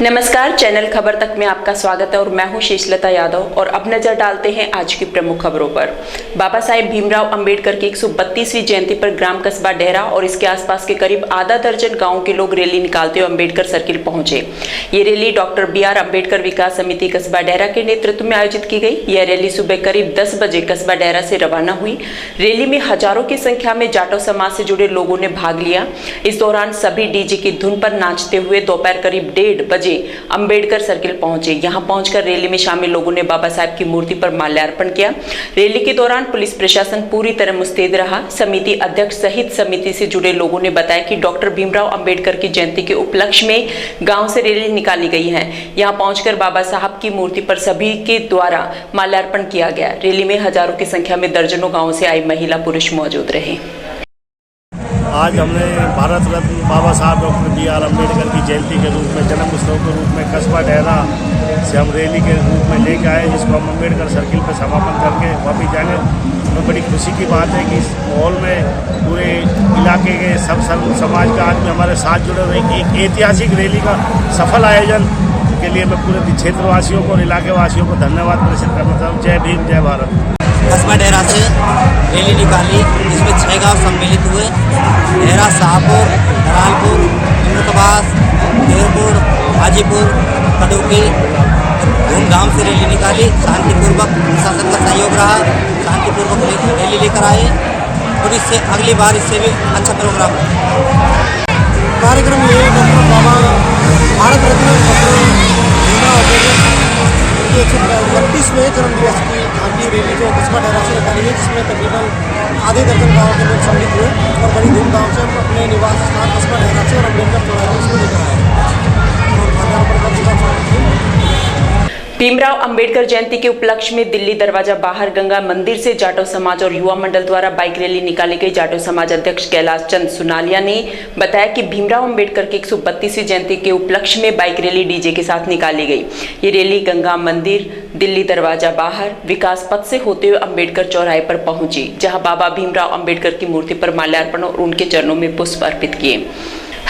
नमस्कार, चैनल खबर तक में आपका स्वागत है और मैं हूं शेषलता यादव। और अब नजर डालते हैं आज की प्रमुख खबरों पर। बाबा साहेब भीमराव अंबेडकर की 132वीं जयंती पर ग्राम कस्बा डेहरा और इसके आसपास के करीब आधा दर्जन गांव के लोग रैली निकालते हुए अंबेडकर सर्किल पहुंचे। ये रैली डॉक्टर BR अम्बेडकर विकास समिति कस्बा डेहरा के नेतृत्व में आयोजित की गई। यह रैली सुबह करीब 10 बजे कस्बा डेहरा से रवाना हुई। रैली में हजारों की संख्या में जाटो समाज से जुड़े लोगों ने भाग लिया। इस दौरान सभी डीजे की धुन पर नाचते हुए दोपहर करीब 1:30 बजे अंबेडकर सर्किल पहुंचे। यहां पहुंचकर रैली में शामिल लोगों ने बाबा साहब की मूर्ति पर माल्यार्पण किया। रैली के दौरान पुलिस प्रशासन पूरी तरह मुस्तैद रहा। समिति अध्यक्ष सहित समिति से जुड़े लोगों ने बताया कि डॉक्टर भीमराव अंबेडकर की जयंती के उपलक्ष्य में गांव से रैली निकाली गई है। यहां पहुंचकर बाबा साहब की मूर्ति पर सभी के द्वारा माल्यार्पण किया गया। रैली में हजारों की संख्या में दर्जनों गाँव से आई महिला पुरुष मौजूद रहे। आज हमने भारत रत्न बाबा साहब डॉक्टर BR अम्बेडकर की जयंती के रूप में, जन्म उत्सव के रूप में कस्बा डेहरा से हम रैली के रूप में लेके आए, जिसको हम अम्बेडकर सर्किल पर समापन करके वापस जाएंगे। हमें बड़ी खुशी की बात है कि इस माहौल में पूरे इलाके के सब समाज का आदमी हमारे साथ जुड़े हुए। एक ऐतिहासिक रैली का सफल आयोजन के लिए मैं पूरे क्षेत्रवासियों को और इलाके वासियों को धन्यवाद प्रेषित करना चाहता हूँ। जय भीम, जय भारत। कस्बा डेहरा से रैली निकाली, जिसमें 6 गांव सम्मिलित हुए। डेहरा, शाहपुर, धरालपुर, अमृतबास, देवपुर, हाजीपुर, कड़ुकी धूमधाम से रैली निकाली। शांतिपूर्वक प्रशासन का सहयोग रहा, शांतिपूर्वक रैली लेकर आए और इससे अगली बार इससे भी अच्छा प्रोग्राम हो। कार्यक्रम ये डॉक्टर बाबा भारत रत्न डॉक्टर भीमराव अम्बेडकर के 132वें जन्मदिवस की झांकी रैली जो कस्बा डेहरा से निकाली है, जिसमें तकरीबन आधे दर्जन गाँव के लोग सम्मिलित हुए और बड़ी धूमधाम से हम अपने निवास स्थान कस्बा डेहरा से और अम्बेडकर चौराहे उसको लेकर आए। भीमराव अंबेडकर जयंती के उपलक्ष्य में दिल्ली दरवाजा बाहर गंगा मंदिर से जाटो समाज और युवा मंडल द्वारा बाइक रैली निकाली गई। जाटो समाज अध्यक्ष कैलाश चंद सुनालिया ने बताया कि भीमराव अंबेडकर की 132वीं जयंती के उपलक्ष्य में बाइक रैली डीजे के साथ निकाली गई। ये रैली गंगा मंदिर, दिल्ली दरवाजा बाहर, विकास पथ से होते हुए अम्बेडकर चौराहे पर पहुंची, जहाँ बाबा भीमराव अम्बेडकर की मूर्ति पर माल्यार्पण और उनके चरणों में पुष्प अर्पित किए।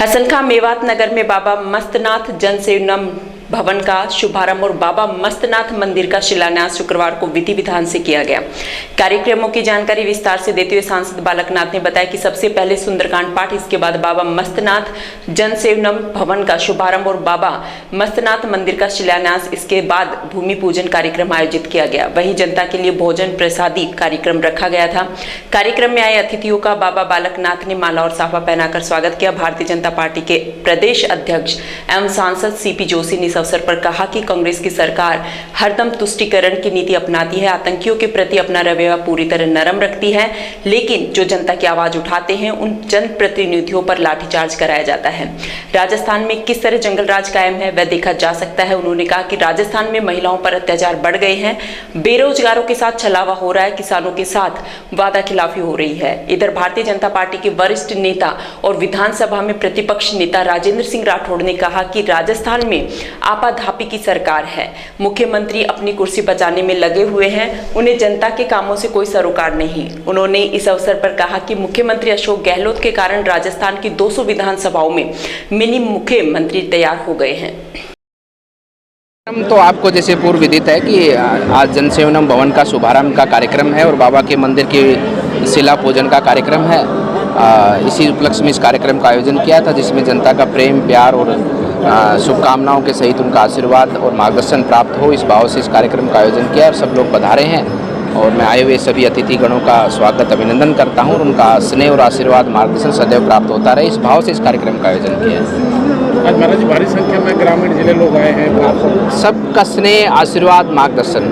हसनखां मेवात नगर में बाबा मस्तनाथ जनसेवनम भवन का शुभारंभ और बाबा मस्तनाथ मंदिर का शिलान्यास शुक्रवार को विधि विधान से किया गया। कार्यक्रमों की जानकारी विस्तार से देते हुए सांसद बालकनाथ ने बताया कि सबसे पहले सुंदरकांड पाठ, इसके बाद बाबा मस्तनाथ जनसेवनम भवन का शुभारंभ और बाबा मस्तनाथ मंदिर का शिलान्यास, इसके बाद भूमि पूजन कार्यक्रम आयोजित किया गया। वहीं जनता के लिए भोजन प्रसादी कार्यक्रम रखा गया था। कार्यक्रम में आए अतिथियों का बाबा बालकनाथ ने माला और साफा पहनाकर स्वागत किया। भारतीय जनता पार्टी के प्रदेश अध्यक्ष एवं सांसद CP जोशी ने अवसर पर कहा कि कांग्रेस की सरकार हरदम तुष्टीकरण की नीति अपनाती है, आतंकियों के प्रति अपना रवैया पूरी तरह नरम रखती है, लेकिन जो जनता की आवाज उठाते हैं उन जनप्रतिनिधियों पर लाठीचार्ज कराया जाता है। राजस्थान में किस तरह जंगल राज कायम है वह देखा जा सकता है। उन्होंने कहा कि राजस्थान में महिलाओं पर अत्याचार बढ़ गए हैं, बेरोजगारों के साथ छलावा हो रहा है, किसानों के साथ वादा खिलाफी हो रही है। इधर भारतीय जनता पार्टी के वरिष्ठ नेता और विधानसभा में प्रतिपक्ष नेता राजेंद्र सिंह राठौड़ ने कहा कि राजस्थान में आपाधापी की सरकार है, मुख्यमंत्री अपनी कुर्सी बचाने में लगे हुए हैं, उन्हें जनता के कामों से कोई सरोकार नहीं। उन्होंने इस अवसर पर कहा कि मुख्यमंत्री अशोक गहलोत के कारण राजस्थान की 200 विधानसभाओं में मिनी मुख्यमंत्री तैयार हो गए हैं। तो आपको जैसे पूर्व विदित है कि आज जनसेवनम भवन का शुभारंभ का कार्यक्रम है और बाबा के मंदिर के शिला पूजन का कार्यक्रम है। इसी उपलक्ष्य में इस कार्यक्रम का आयोजन किया था, जिसमें जनता का प्रेम, प्यार और शुभकामनाओं के सहित उनका आशीर्वाद और मार्गदर्शन प्राप्त हो, इस भाव से इस कार्यक्रम का आयोजन किया और सब लोग पधारे हैं। और मैं आए हुए सभी अतिथिगणों का स्वागत, अभिनंदन करता हूं और उनका स्नेह और आशीर्वाद, मार्गदर्शन सदैव प्राप्त होता रहे, इस भाव से इस कार्यक्रम का आयोजन किया है। आज महाराज भारी संख्या में ग्रामीण जिले लोग आए हैं, सबका स्नेह, आशीर्वाद, मार्गदर्शन।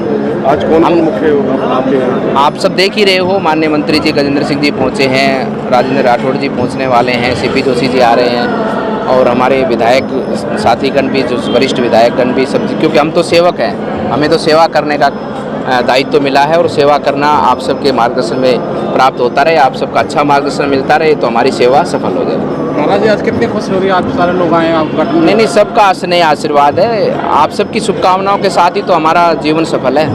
आज कौन मुख्य होगा? आप सब देख ही रहे हो, माननीय मंत्री जी गजेंद्र सिंह जी पहुँचे हैं, राजेंद्र राठौड़ जी पहुँचने वाले हैं, CP जोशी जी आ रहे हैं और हमारे विधायक साथीगण भी, जो वरिष्ठ विधायकगण भी, सब, क्योंकि हम तो सेवक हैं, हमें तो सेवा करने का दायित्व तो मिला है और सेवा करना आप सबके मार्गदर्शन में प्राप्त होता रहे, आप सबका अच्छा मार्गदर्शन मिलता रहे तो हमारी सेवा सफल हो जाए। महाराज आज कितनी खुशी हो रही है, आप सारे लोग आए हैं आपका? नहीं, सबका स्नेह आशीर्वाद है, आप सबकी शुभकामनाओं के साथ ही तो हमारा जीवन सफल है।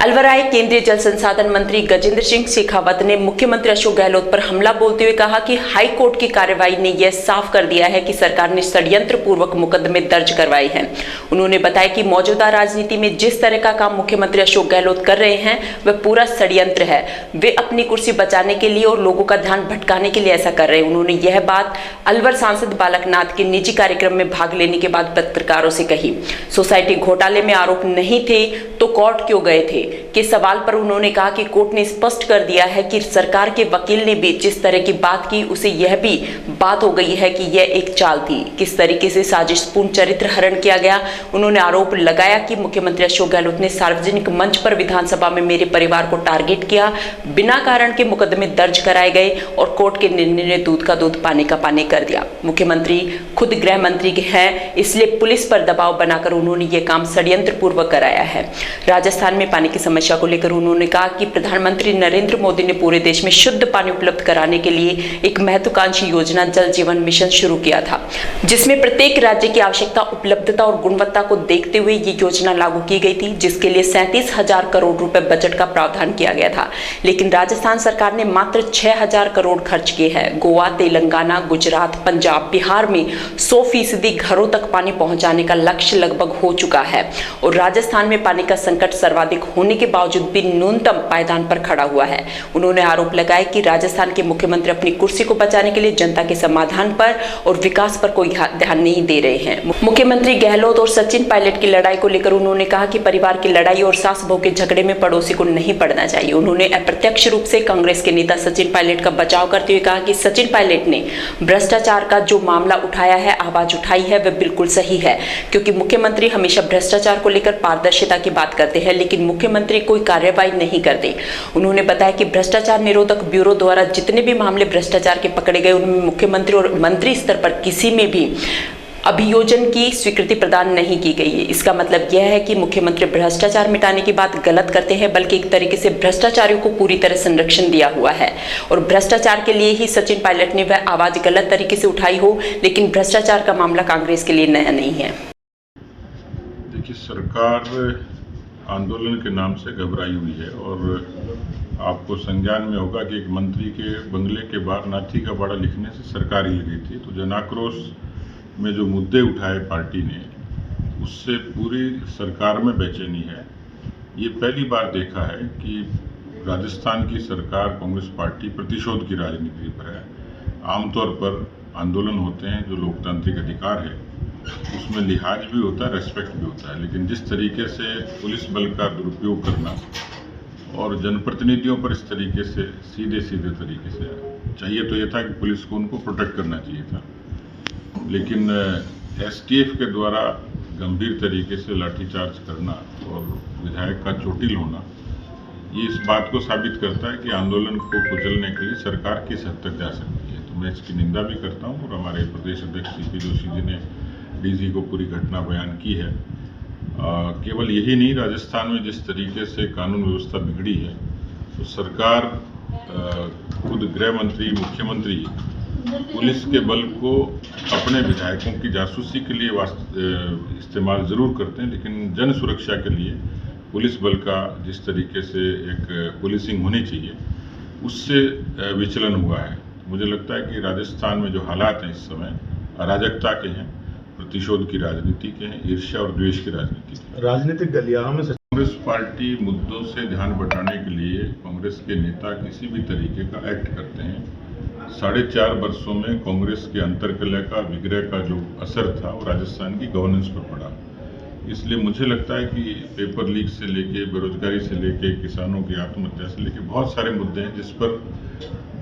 अलवर आए केंद्रीय जल संसाधन मंत्री गजेंद्र सिंह शेखावत ने मुख्यमंत्री अशोक गहलोत पर हमला बोलते हुए कहा कि हाई कोर्ट की कार्रवाई ने यह साफ कर दिया है कि सरकार ने षड्यंत्र पूर्वक मुकदमे दर्ज करवाए हैं। उन्होंने बताया कि मौजूदा राजनीति में जिस तरह का काम मुख्यमंत्री अशोक गहलोत कर रहे हैं वह पूरा षड्यंत्र है। वे अपनी कुर्सी बचाने के लिए और लोगों का ध्यान भटकाने के लिए ऐसा कर रहे हैं। उन्होंने यह बात अलवर सांसद बालकनाथ के निजी कार्यक्रम में भाग लेने के बाद पत्रकारों से कही। सोसाइटी घोटाले में आरोप नहीं थे तो कोर्ट क्यों गए थे के सवाल पर उन्होंने कहा कि कोर्ट ने स्पष्ट कर दिया है कि सरकार के वकील ने भी जिस तरह की बात की उसे यह भी बात हो गई है कि यह एक चाल थी। किस तरीके से साजिशपूर्ण चरित्र हरण किया गया। उन्होंने आरोप लगाया कि मुख्यमंत्री अशोक गहलोत ने सार्वजनिक मंच पर विधानसभा में मेरे परिवार को टारगेट किया, बिना कारण के मुकदमे दर्ज कराए गए और कोर्ट के निर्णय ने दूध का दूध पानी का पानी कर दिया। मुख्यमंत्री खुद गृह मंत्री हैं, इसलिए पुलिस पर दबाव बनाकर उन्होंने ये काम षड्यंत्र पूर्वक कराया है। राजस्थान में पानी की समस्या को लेकर उन्होंने कहा कि प्रधानमंत्री नरेंद्र मोदी ने पूरे देश में शुद्ध पानी उपलब्ध कराने के लिए एक महत्वाकांक्षी योजना जल जीवन मिशन शुरू किया था, जिसमें प्रत्येक राज्य की आवश्यकता, उपलब्धता और गुणवत्ता को देखते हुए ये योजना लागू की गई थी, जिसके लिए 37,000 करोड़ रुपए बजट का प्रावधान किया गया था। लेकिन राजस्थान सरकार ने मात्र 6,000 करोड़ खर्च किए हैं। गोवा, तेलंगाना, गुजरात, पंजाब, बिहार में 100% घरों तक पानी पहुंचाने का लक्ष्य लगभग हो चुका है और राजस्थान में पानी का संकट सर्वाधिक होने के बावजूद भी न्यूनतम पायदान पर खड़ा हुआ है। उन्होंने आरोप लगाया कि राजस्थान के मुख्यमंत्री अपनी कुर्सी को बचाने के लिए जनता के समाधान पर और विकास पर कोई ध्यान नहीं दे रहे हैं। मुख्यमंत्री गहलोत और सचिन पायलट की लड़ाई को लेकर उन्होंने कहा कि परिवार की लड़ाई और सास बहू के झगड़े में पड़ोसी को नहीं पड़ना चाहिए। उन्होंने अप्रत्यक्ष रूप से कांग्रेस के नेता सचिन पायलट का बचाव करते हुए कहा कि सचिन पायलट ने भ्रष्टाचार का जो मामला उठाया है, आवाज उठाई है, वह बिल्कुल सही है, क्योंकि मुख्यमंत्री हमेशा भ्रष्टाचार को लेकर पारदर्शिता की बात करते हैं, लेकिन मुख्यमंत्री कोई कार्रवाई नहीं करते। उन्होंने बताया कि भ्रष्टाचार निरोधक ब्यूरो द्वारा जितने भी मामले भ्रष्टाचार के पकड़े गए उनमें मुख्यमंत्री और मंत्री स्तर पर किसी में भी अभियोजन की स्वीकृति प्रदान नहीं की गई है। इसका मतलब यह है कि मुख्यमंत्री भ्रष्टाचार मिटाने की बात गलत करते हैं, बल्कि एक तरीके से भ्रष्टाचारियों को पूरी तरह संरक्षण दिया हुआ है और भ्रष्टाचार के लिए ही सचिन पायलट ने वह आवाज गलत तरीके से उठाई हो, लेकिन भ्रष्टाचार का मामला कांग्रेस के लिए नया नहीं है। देखिए, सरकार आंदोलन के नाम से घबराई हुई है और आपको संज्ञान में होगा कि एक मंत्री के बंगले के बाहर नाथी का बाड़ा लिखने से सरकार हिल गई थी। तो जनाक्रोश में जो मुद्दे उठाए पार्टी ने, उससे पूरी सरकार में बेचैनी है। ये पहली बार देखा है कि राजस्थान की सरकार, कांग्रेस पार्टी प्रतिशोध की राजनीति पर है। आमतौर पर आंदोलन होते हैं जो लोकतांत्रिक अधिकार है, उसमें लिहाज भी होता है, रेस्पेक्ट भी होता है, लेकिन जिस तरीके से पुलिस बल का दुरुपयोग करना और जनप्रतिनिधियों पर इस तरीके से सीधे तरीके से, चाहिए तो यह था कि पुलिस को उनको प्रोटेक्ट करना चाहिए था, लेकिन एसटीएफ के द्वारा गंभीर तरीके से लाठीचार्ज करना और विधायक का चोटिल होना, ये इस बात को साबित करता है कि आंदोलन को कुचलने के लिए सरकार किस हद तक जा सकती है। तो मैं इसकी निंदा भी करता हूँ और हमारे प्रदेश अध्यक्ष सीपी जोशी जी ने डीजी को पूरी घटना बयान की है। केवल यही नहीं, राजस्थान में जिस तरीके से कानून व्यवस्था बिगड़ी है, तो सरकार खुद गृह मंत्री, मुख्यमंत्री पुलिस के बल को अपने विधायकों की जासूसी के लिए इस्तेमाल जरूर करते हैं, लेकिन जन सुरक्षा के लिए पुलिस बल का जिस तरीके से एक पुलिसिंग होनी चाहिए, उससे विचलन हुआ है। मुझे लगता है कि राजस्थान में जो हालात हैं इस समय अराजकता के हैं, प्रतिशोध की राजनीति के हैं, ईर्ष्या और द्वेष की राजनीति के। राजनीतिक गलियारों में कांग्रेस पार्टी मुद्दों से ध्यान बटाने के लिए कांग्रेस के नेता किसी भी तरीके का एक्ट करते हैं। 4.5 वर्षों में कांग्रेस के अंतर्कलह का, विग्रह का जो असर था वो राजस्थान की गवर्नेंस पर पड़ा। इसलिए मुझे लगता है कि पेपर लीक से लेके, बेरोजगारी से लेके, किसानों की आत्महत्या से लेके बहुत सारे मुद्दे हैं जिस पर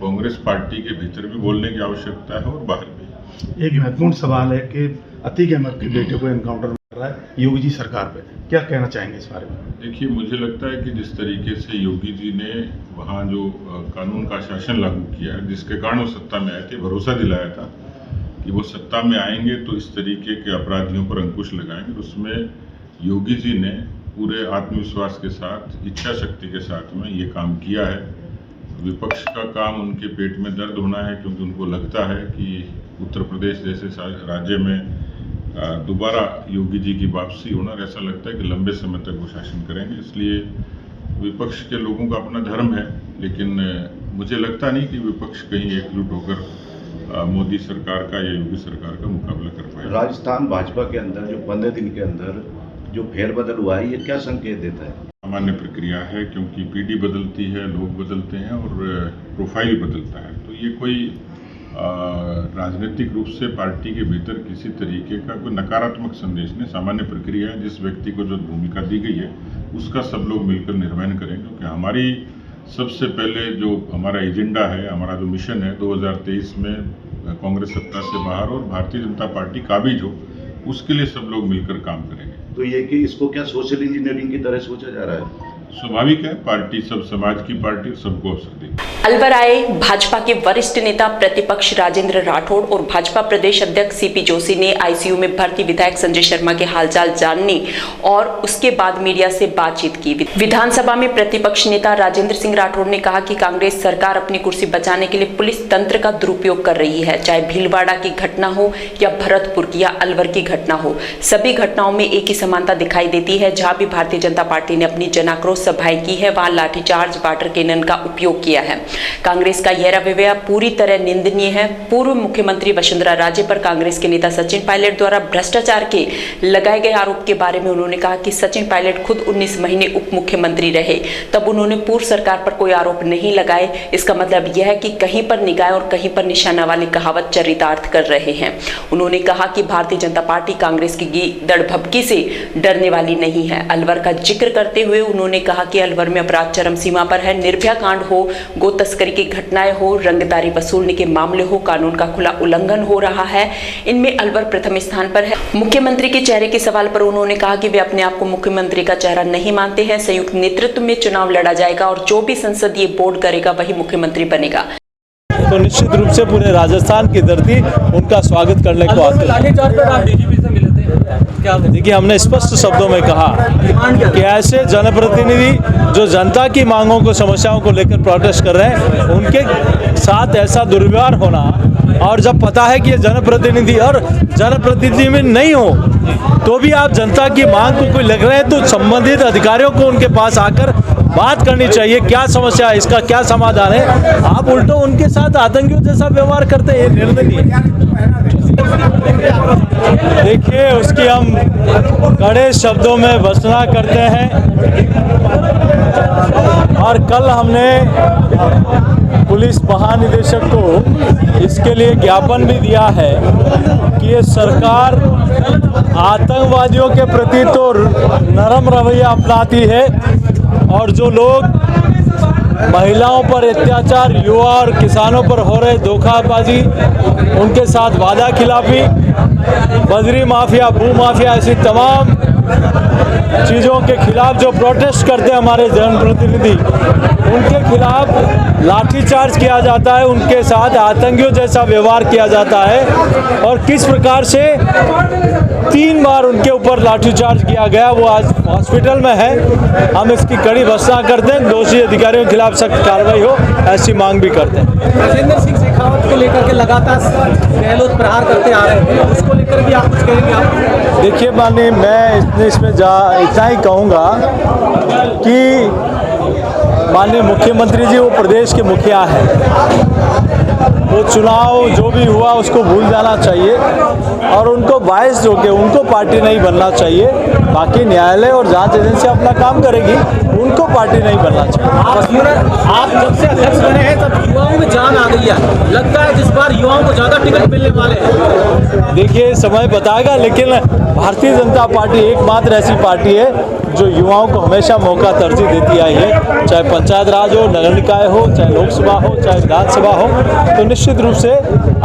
कांग्रेस पार्टी के भीतर भी बोलने की आवश्यकता है और बाहर भी। एक महत्वपूर्ण सवाल है कि अतीक अहमद के बेटे को एनकाउंटर कर रहा है योगी जी सरकार पे, क्या कहना चाहेंगे इस बारे में? देखिए, मुझे लगता है कि जिस तरीके से योगी जी ने वहाँ जो कानून का शासन लागू किया है, जिसके कारण वो सत्ता में आए थे, भरोसा दिलाया था कि वो सत्ता में आएंगे तो इस तरीके के अपराधियों पर अंकुश लगाएंगे, उसमें योगी जी ने पूरे आत्मविश्वास के साथ, इच्छा शक्ति के साथ में ये काम किया है। विपक्ष का काम उनके पेट में दर्द होना है, क्योंकि उनको लगता है कि उत्तर प्रदेश जैसे राज्य में दोबारा योगी जी की वापसी होना, ऐसा लगता है कि लंबे समय तक वो शासन करेंगे। इसलिए विपक्ष के लोगों का अपना धर्म है, लेकिन मुझे लगता नहीं कि विपक्ष कहीं एकजुट होकर मोदी सरकार का या योगी सरकार का मुकाबला कर पाए। राजस्थान भाजपा के अंदर जो 15 दिन के अंदर जो फेरबदल हुआ है, ये क्या संकेत देता है? सामान्य प्रक्रिया है, क्योंकि पीढ़ी बदलती है, लोग बदलते हैं और प्रोफाइल बदलता है, तो ये कोई राजनीतिक रूप से पार्टी के भीतर किसी तरीके का कोई नकारात्मक संदेश नहीं। सामान्य प्रक्रिया है, जिस व्यक्ति को जो भूमिका दी गई है उसका सब लोग मिलकर निर्वहन करें, क्योंकि हमारी सबसे पहले जो हमारा एजेंडा है, हमारा जो मिशन है 2023 में कांग्रेस सत्ता से बाहर और भारतीय जनता पार्टी काबिज हो, उसके लिए सब लोग मिलकर काम करेंगे। तो ये कि इसको क्या सोशल इंजीनियरिंग की तरह सोचा जा रहा है? स्वाभाविक है, पार्टी सब समाज की पार्टी, सबको अवसर देगी। अलवर आए भाजपा के वरिष्ठ नेता प्रतिपक्ष राजेंद्र राठौड़ और भाजपा प्रदेश अध्यक्ष सीपी जोशी ने आईसीयू में भर्ती विधायक संजय शर्मा के हालचाल जानने और उसके बाद मीडिया से बातचीत की। विधानसभा में प्रतिपक्ष नेता राजेंद्र सिंह राठौड़ ने कहा कि कांग्रेस सरकार अपनी कुर्सी बचाने के लिए पुलिस तंत्र का दुरुपयोग कर रही है, चाहे भीलवाड़ा की घटना हो या भरतपुर की या अलवर की घटना हो। सभी घटनाओं में एक ही समानता दिखाई देती है। जहां भी भारतीय जनता पार्टी ने अपनी जनाक्रोश सभाएं की है, वहां लाठीचार्ज, वाटर कैनन का उपयोग किया है। कांग्रेस का यह रवैया पूरी तरह निंदनीय है। पूर्व मुख्यमंत्री वसुंधरा राजे पर कांग्रेस के नेता सचिन पायलट द्वारा भ्रष्टाचार के लगाए गए आरोप के बारे में उन्होंने कहा कि सचिन पायलट खुद 19 महीने उप मुख्यमंत्री रहे, तब उन्होंने पूर्व सरकार पर कोई आरोप नहीं लगाए। इसका मतलब यह है कि कहीं पर निगाह और कहीं पर निशाना वाली कहावत चरितार्थ कर रहे हैं। उन्होंने कहा कि भारतीय जनता पार्टी कांग्रेस की गीदड़ भभकी से डरने वाली नहीं है। अलवर का जिक्र करते हुए उन्होंने कहा कि अलवर में अपराध चरम सीमा पर है। निर्भया कांड हो, गो तस्करी की घटनाएं हो, रंगदारी वसूलने के मामले हो, कानून का खुला उल्लंघन हो रहा है, इनमें अलवर प्रथम स्थान पर है। मुख्यमंत्री के चेहरे के सवाल पर उन्होंने कहा कि वे अपने आप को मुख्यमंत्री का चेहरा नहीं मानते हैं। संयुक्त नेतृत्व में चुनाव लड़ा जाएगा और जो भी संसदीय बोर्ड करेगा वही मुख्यमंत्री बनेगा। तो निश्चित रूप से पूरे राजस्थान की धरती उनका स्वागत करने को आती है। देखिए, हमने स्पष्ट शब्दों में कहा कि ऐसे जनप्रतिनिधि जो जनता की मांगों को, समस्याओं को लेकर प्रोटेस्ट कर रहे हैं, उनके साथ ऐसा दुर्व्यवहार होना, और जब पता है कि ये जनप्रतिनिधि और जनप्रतिनिधि में नहीं हो तो भी आप जनता की मांग को कोई लग रहे हैं, तो संबंधित अधिकारियों को उनके पास आकर बात करनी चाहिए। क्या समस्या है, इसका क्या समाधान है? आप उल्टो उनके साथ आतंकियों जैसा व्यवहार करते हैं, ये निर्दयनीय। देखिए, उसकी हम कड़े शब्दों में भर्त्सना करते हैं और कल हमने पुलिस महानिदेशक को इसके लिए ज्ञापन भी दिया है कि ये सरकार आतंकवादियों के प्रति तो नरम रवैया अपनाती है और जो लोग महिलाओं पर अत्याचार, युवा और किसानों पर हो रहे धोखाबाजी, उनके साथ वादा खिलाफी, बजरी माफिया, भू माफिया, ऐसी तमाम चीज़ों के खिलाफ जो प्रोटेस्ट करते हैं हमारे जनप्रतिनिधि, उनके खिलाफ लाठीचार्ज किया जाता है, उनके साथ आतंकियों जैसा व्यवहार किया जाता है। और किस प्रकार से 3 बार उनके ऊपर लाठीचार्ज किया गया, वो आज हॉस्पिटल में है। हम इसकी कड़ी भर्त्सना करते हैं, दोषी अधिकारियों के खिलाफ सख्त कार्रवाई हो, ऐसी मांग भी करते हैं। राजेंद्र सिंह शेखावत को लेकर के लगातार गहलोत प्रहार करते आ रहे हैं, उसको लेकर भी आप कुछ कहेंगे? आप देखिए, माननीय, मैं इसमें इतना ही कहूँगा कि माननीय मुख्यमंत्री जी वो प्रदेश के मुखिया हैं, वो चुनाव जो भी हुआ उसको भूल जाना चाहिए और उनको बायस होकर उनको पार्टी नहीं बनना चाहिए। बाकी न्यायालय और जांच एजेंसी अपना काम करेगी, उनको पार्टी नहीं बनना चाहिए। आप जब से अध्यक्ष बने हैं तब युवाओं में जान आ गई है, लगता है इस बार युवाओं को ज़्यादा टिकट मिलने वाले हैं। देखिए, समय बताएगा, लेकिन भारतीय जनता पार्टी एकमात्र ऐसी पार्टी है जो युवाओं को हमेशा मौका तरजीह देती आई है, चाहे पंचायत राज हो, नगर निकाय हो, चाहे लोकसभा हो, चाहे विधानसभा हो। तो निश्चित रूप से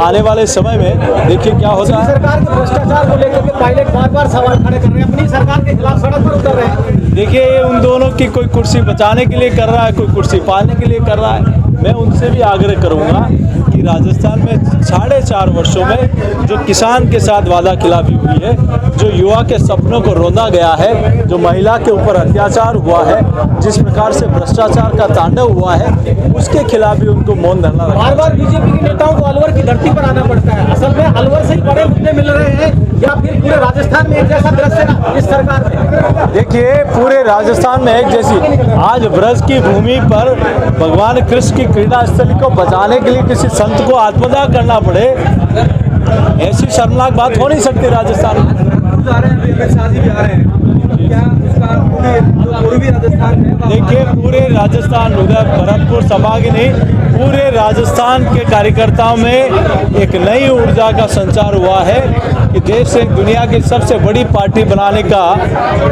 आने वाले समय में देखिए क्या होता है। सरकार के भ्रष्टाचार को लेकर के पायलट बार-बार सवाल खड़े कर रहे हैं, अपनी सरकार के खिलाफ सड़क पर उतर रहे हैं। देखिए, ये उन दोनों की कोई कुर्सी बचाने के लिए कर रहा है, कोई कुर्सी पाने के लिए कर रहा है। मैं उनसे भी आग्रह करूंगा कि राजस्थान में 4.5 वर्षों में जो किसान के साथ वादा खिलाफी हुई है, जो युवा के सपनों को रौंदा गया है, जो महिला महिला के ऊपर अत्याचार हुआ है, जिस प्रकार से भ्रष्टाचार का तांडव हुआ है, उसके खिलाफ भी उनको मौन धरना रखना। बार बार बीजेपी के नेताओं को अलवर की धरती पर आना पड़ता है। असल में अलवर से ही बड़े मुद्दे मिल रहे हैं या फिर पूरे राजस्थान में एक जैसा दृश्य इस सरकार में? देखिए, पूरे राजस्थान में एक जैसी, आज ब्रज की भूमि पर भगवान कृष्ण की क्रीड़ा स्थली को बचाने के लिए किसी संत को आत्मदाह करना पड़े, ऐसी शर्मनाक बात हो नहीं सकती राजस्थान में। देखिए, पूरे राजस्थान, उधर भरतपुर सभा की नहीं, पूरे राजस्थान के कार्यकर्ताओं में एक नई ऊर्जा का संचार हुआ है कि देश से दुनिया की सबसे बड़ी पार्टी बनाने का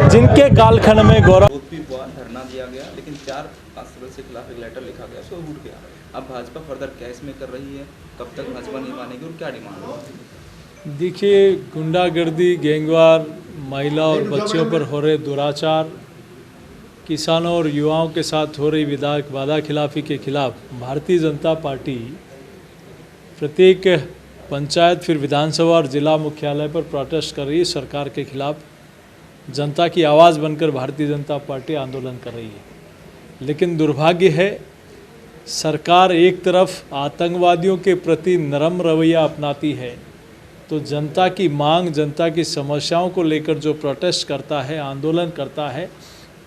जिनके कालखंड में गौरव। धरना दिया गया, लेकिन 4-5 सदस्य के खिलाफ एक लेटर लिखा गया, उसको उठ गया। अब भाजपा फर्दर क्या इसमें कर रही है, कब तक भाजपा नहीं मानेगी और क्या डिमांड है? देखिए, गुंडागर्दी, गैंगवार, महिला और बच्चों पर हो रहे दुराचार, किसानों और युवाओं के साथ हो रही वादा खिलाफी के खिलाफ भारतीय जनता पार्टी प्रत्येक पंचायत, फिर विधानसभा और जिला मुख्यालय पर प्रोटेस्ट कर रही है। सरकार के खिलाफ जनता की आवाज़ बनकर भारतीय जनता पार्टी आंदोलन कर रही है। लेकिन दुर्भाग्य है, सरकार एक तरफ आतंकवादियों के प्रति नरम रवैया अपनाती है, तो जनता की मांग, जनता की समस्याओं को लेकर जो प्रोटेस्ट करता है, आंदोलन करता है,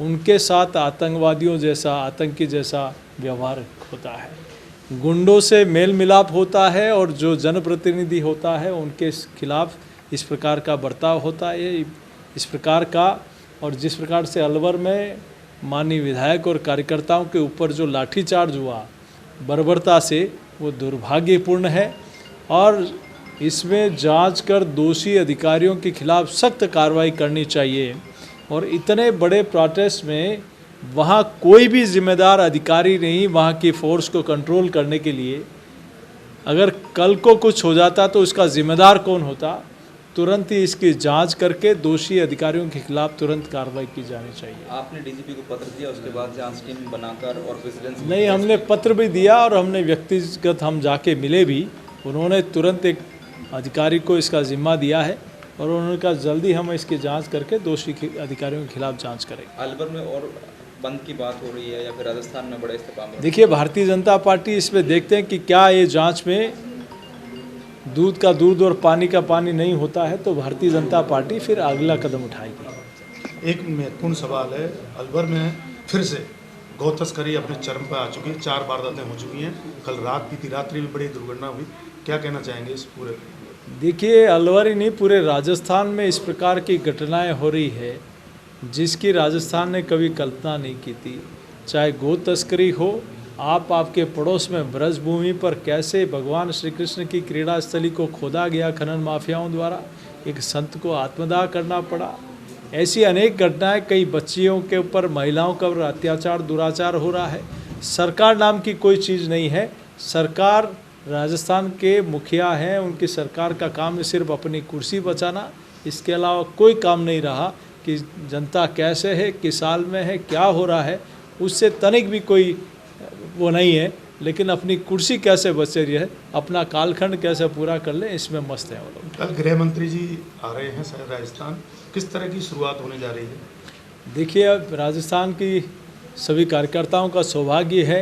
उनके साथ आतंकवादियों जैसा, आतंकी जैसा व्यवहार होता है। गुंडों से मेल मिलाप होता है और जो जनप्रतिनिधि होता है उनके खिलाफ इस प्रकार का बर्ताव होता है, इस प्रकार का। और जिस प्रकार से अलवर में माननीय विधायक और कार्यकर्ताओं के ऊपर जो लाठीचार्ज हुआ बर्बरता से, वो दुर्भाग्यपूर्ण है और इसमें जांच कर दोषी अधिकारियों के खिलाफ सख्त कार्रवाई करनी चाहिए। और इतने बड़े प्रोटेस्ट में वहाँ कोई भी जिम्मेदार अधिकारी नहीं, वहाँ की फोर्स को कंट्रोल करने के लिए। अगर कल को कुछ हो जाता तो इसका जिम्मेदार कौन होता? तुरंत ही इसकी जांच करके दोषी अधिकारियों के खिलाफ तुरंत कार्रवाई की जानी चाहिए। आपने डीजीपी को पत्र दिया, उसके बाद जांच टीम बनाकर और विजिलेंस? नहीं, हमने पत्र भी दिया और हमने व्यक्तिगत हम जाके मिले भी। उन्होंने तुरंत एक अधिकारी को इसका जिम्मा दिया है और उन्होंने कहा जल्दी हम इसकी जांच करके दोषी अधिकारियों के खिलाफ जांच करेंगे। अलवर में और बंद की बात हो रही है या फिर राजस्थान में बड़े इस्तेमाल? देखिए, भारतीय जनता पार्टी इसमें देखते हैं कि क्या ये जांच में दूध का दूध और पानी का पानी नहीं होता है, तो भारतीय जनता पार्टी फिर अगला कदम उठाएगी। एक महत्वपूर्ण सवाल है, अलवर में फिर से गौ तस्करी अपने चरम पर आ चुकी है, 4 वारदातें हो चुकी हैं। कल रात, बीती रात्रि भी बड़ी दुर्घटना हुई, क्या कहना चाहेंगे इस पूरे? देखिए, अलवर ही नहीं, पूरे राजस्थान में इस प्रकार की घटनाएं हो रही है जिसकी राजस्थान ने कभी कल्पना नहीं की थी। चाहे गौ तस्करी हो, आपके पड़ोस में ब्रज भूमि पर कैसे भगवान श्री कृष्ण की क्रीड़ा स्थली को खोदा गया खनन माफियाओं द्वारा, एक संत को आत्मदाह करना पड़ा। ऐसी अनेक घटनाएं, कई बच्चियों के ऊपर, महिलाओं का अत्याचार, दुराचार हो रहा है। सरकार नाम की कोई चीज़ नहीं है। सरकार राजस्थान के मुखिया हैं, उनकी सरकार का काम है सिर्फ अपनी कुर्सी बचाना, इसके अलावा कोई काम नहीं रहा कि जनता कैसे है, किस साल में है, क्या हो रहा है, उससे तनिक भी कोई वो नहीं है। लेकिन अपनी कुर्सी कैसे बचे रहे, अपना कालखंड कैसे पूरा कर ले, इसमें मस्त है वो लोग। कल गृह मंत्री जी आ रहे हैं शायद राजस्थान, किस तरह की शुरुआत होने जा रही है? देखिए, अब राजस्थान की सभी कार्यकर्ताओं का सौभाग्य है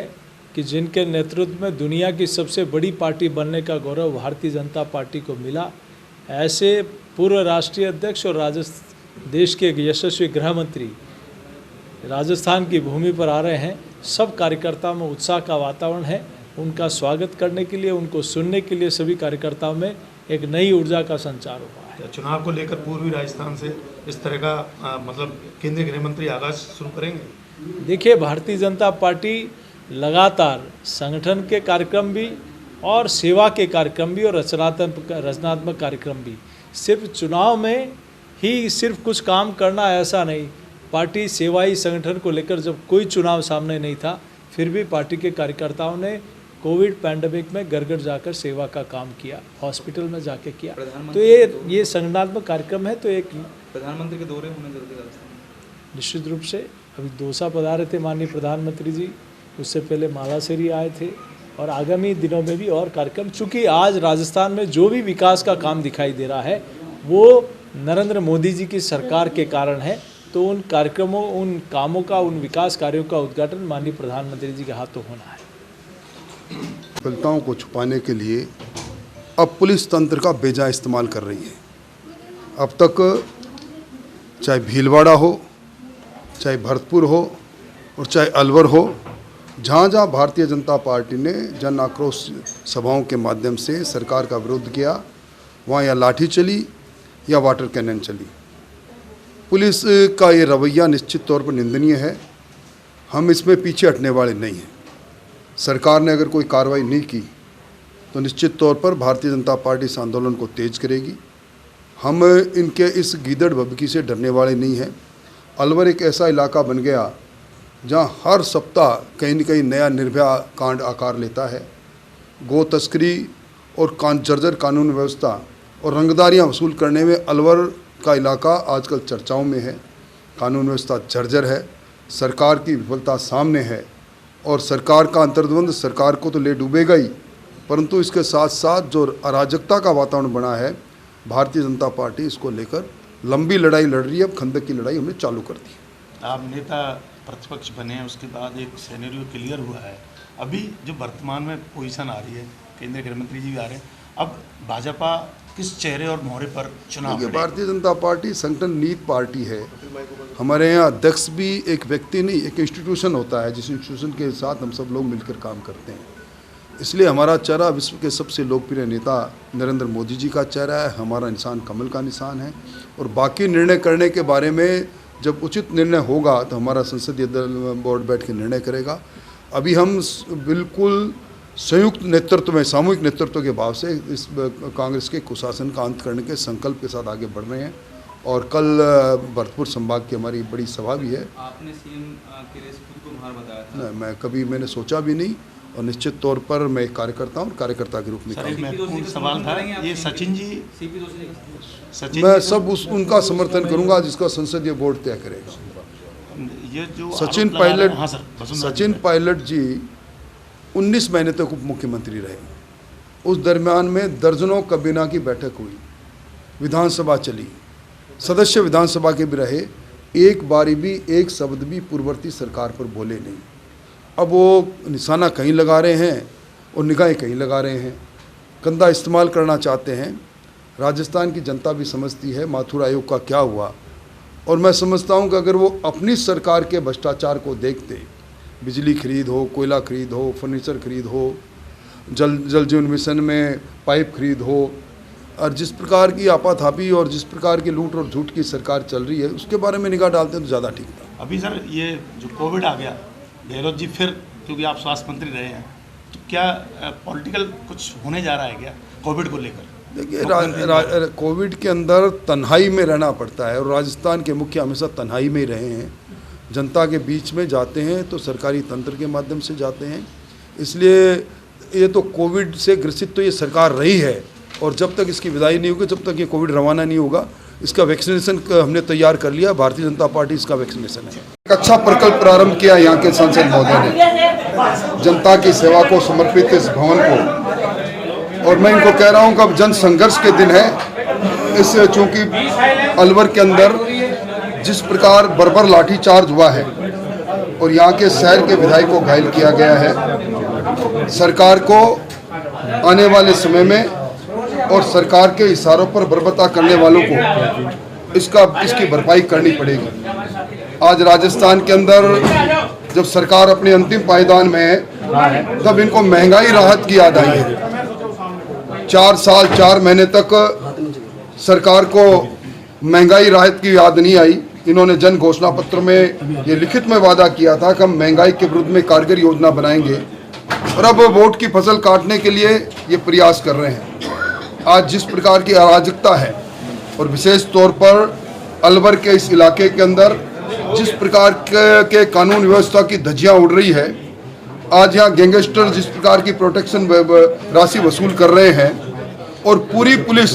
कि जिनके नेतृत्व में दुनिया की सबसे बड़ी पार्टी बनने का गौरव भारतीय जनता पार्टी को मिला, ऐसे पूर्व राष्ट्रीय अध्यक्ष और देश के यशस्वी गृह मंत्री राजस्थान की भूमि पर आ रहे हैं। सब कार्यकर्ताओं में उत्साह का वातावरण है। उनका स्वागत करने के लिए, उनको सुनने के लिए सभी कार्यकर्ताओं में एक नई ऊर्जा का संचार हुआ है। चुनाव को लेकर पूर्वी राजस्थान से इस तरह का मतलब केंद्रीय गृह मंत्री आगाज शुरू करेंगे? देखिए, भारतीय जनता पार्टी लगातार संगठन के कार्यक्रम भी और सेवा के कार्यक्रम भी और रचनात्मक कार्यक्रम भी, सिर्फ चुनाव में ही सिर्फ कुछ काम करना ऐसा नहीं। पार्टी सेवाई संगठन को लेकर जब कोई चुनाव सामने नहीं था, फिर भी पार्टी के कार्यकर्ताओं ने कोविड पैंडेमिक में घर घर जाकर सेवा का काम किया, हॉस्पिटल में जाके किया। तो ये संगठनात्मक कार्यक्रम है। तो एक प्रधानमंत्री के दौरे होने जल्दी राजस्थान निश्चित रूप से, अभी दौसा पधारे थे माननीय प्रधानमंत्री जी, उससे पहले मालासेरी आए थे और आगामी दिनों में भी और कार्यक्रम। चूँकि आज राजस्थान में जो भी विकास का काम दिखाई दे रहा है वो नरेंद्र मोदी जी की सरकार के कारण है। तो उन कार्यक्रमों, उन कामों का, उन विकास कार्यों का उद्घाटन माननीय प्रधानमंत्री जी के हाथों होना है। विफलताओं को छुपाने के लिए अब पुलिस तंत्र का बेजा इस्तेमाल कर रही है। अब तक चाहे भीलवाड़ा हो, चाहे भरतपुर हो और चाहे अलवर हो, जहाँ जहाँ भारतीय जनता पार्टी ने जन आक्रोश सभाओं के माध्यम से सरकार का विरोध किया, वहाँ या लाठी चली या वाटर कैनन चली। पुलिस का ये रवैया निश्चित तौर पर निंदनीय है। हम इसमें पीछे हटने वाले नहीं हैं। सरकार ने अगर कोई कार्रवाई नहीं की तो निश्चित तौर पर भारतीय जनता पार्टी इस आंदोलन को तेज करेगी। हम इनके इस गीदड़ भभकी से डरने वाले नहीं हैं। अलवर एक ऐसा इलाका बन गया जहां हर सप्ताह कहीं न कहीं नया निर्भया कांड आकार लेता है। गो तस्करी और जर्जर कानून व्यवस्था और रंगदारियां वसूल करने में अलवर का इलाका आजकल चर्चाओं में है। कानून व्यवस्था जर्जर है, सरकार की विफलता सामने है और सरकार का अंतर्द्वंद सरकार को तो ले डूबेगा ही, परंतु इसके साथ साथ जो अराजकता का वातावरण बना है, भारतीय जनता पार्टी इसको लेकर लंबी लड़ाई लड़ रही है। अब खंदक की लड़ाई हमने चालू कर दी। आप नेता प्रतिपक्ष बने हैं, उसके बाद एक सिनेरियो क्लियर हुआ है। अभी जो वर्तमान में पोजीशन आ रही है, केंद्रीय गृह मंत्री जी भी आ रहे हैं, अब भाजपा किस चेहरे और मोहरे पर चुनाव लड़ेगी? भारतीय जनता पार्टी संगठन नीत पार्टी है। हमारे यहाँ अध्यक्ष भी एक व्यक्ति नहीं, एक इंस्टीट्यूशन होता है, जिस इंस्टीट्यूशन के साथ हम सब लोग मिलकर काम करते हैं। इसलिए हमारा चेहरा विश्व के सबसे लोकप्रिय नेता नरेंद्र मोदी जी का चेहरा है, हमारा निशान कमल का निशान है। और बाकी निर्णय करने के बारे में जब उचित निर्णय होगा तो हमारा संसदीय दल बोर्ड बैठ के निर्णय करेगा। अभी हम बिल्कुल संयुक्त नेतृत्व में, सामूहिक नेतृत्व के भाव से इस कांग्रेस के कुशासन का अंत करने के संकल्प के साथ आगे बढ़ रहे हैं। और कल भरतपुर संभाग की हमारी बड़ी सभा भी है। आपने सीएम के रेस खुद को हार बताया था? नहीं, मैंने सोचा भी नहीं और निश्चित तौर पर मैं एक कार्यकर्ता हूँ और कार्यकर्ता के रूप में सर, एक महत्वपूर्ण सवाल था ये सचिन जी, मैं सब उनका समर्थन करूंगा जिसका संसदीय बोर्ड तय करेगा। ये जो सचिन पायलट जी 19 महीने तक उप मुख्यमंत्री रहे। उस दरमियान में दर्जनों कैबिनेट की बैठक हुई, विधानसभा चली, सदस्य विधानसभा के भी रहे, एक बारी भी एक शब्द भी पूर्ववर्ती सरकार पर बोले नहीं। अब वो निशाना कहीं लगा रहे हैं और निगाहें कहीं लगा रहे हैं, कंधा इस्तेमाल करना चाहते हैं। राजस्थान की जनता भी समझती है माथुर आयोग का क्या हुआ, और मैं समझता हूं कि अगर वो अपनी सरकार के भ्रष्टाचार को देखते, बिजली खरीद हो, कोयला खरीद हो, फर्नीचर खरीद हो, जल जीवन मिशन में पाइप खरीद हो, और जिस प्रकार की आपाधापी और जिस प्रकार की लूट और झूठ की सरकार चल रही है, उसके बारे में निगाह डालते तो ज़्यादा ठीक था। अभी सर ये जो कोविड आ गया, गहलोत जी फिर, क्योंकि आप स्वास्थ्य मंत्री रहे हैं, तो क्या पॉलिटिकल कुछ होने जा रहा है क्या कोविड को लेकर? देखिए, कोविड के अंदर तन्हाई में रहना पड़ता है और राजस्थान के मुख्य हमेशा तन्हाई में ही रहे हैं। जनता के बीच में जाते हैं तो सरकारी तंत्र के माध्यम से जाते हैं। इसलिए ये तो कोविड से ग्रसित तो ये सरकार रही है, और जब तक इसकी विदाई नहीं होगी, जब तक ये कोविड रवाना नहीं होगा, इसका वैक्सीनेशन हमने तैयार कर लिया। भारतीय जनता पार्टी इसका वैक्सीनेशन है। एक अच्छा प्रकल्प प्रारंभ किया यहाँ के सांसद महोदय ने, जनता की सेवा को समर्पित इस भवन को, और मैं इनको कह रहा हूँ कि अब जन संघर्ष के दिन है। इस चूँकि अलवर के अंदर जिस प्रकार बर्बर लाठीचार्ज हुआ है और यहाँ के शहर के विधायक को घायल किया गया है, सरकार को आने वाले समय में और सरकार के इशारों पर बर्बरता करने वालों को इसकी भरपाई करनी पड़ेगी। आज राजस्थान के अंदर जब सरकार अपने अंतिम पायदान में है, तब इनको महंगाई राहत की याद आई है। 4 साल 4 महीने तक सरकार को महंगाई राहत की याद नहीं आई। इन्होंने जन घोषणा पत्र में ये लिखित में वादा किया था कि हम महंगाई के विरुद्ध में कारगर योजना बनाएंगे, और अब वोट की फसल काटने के लिए ये प्रयास कर रहे हैं। आज जिस प्रकार की अराजकता है, और विशेष तौर पर अलवर के इस इलाके के अंदर जिस प्रकार के कानून व्यवस्था की धज्जियां उड़ रही है, आज यहाँ गैंगस्टर जिस प्रकार की प्रोटेक्शन राशि वसूल कर रहे हैं, और पूरी पुलिस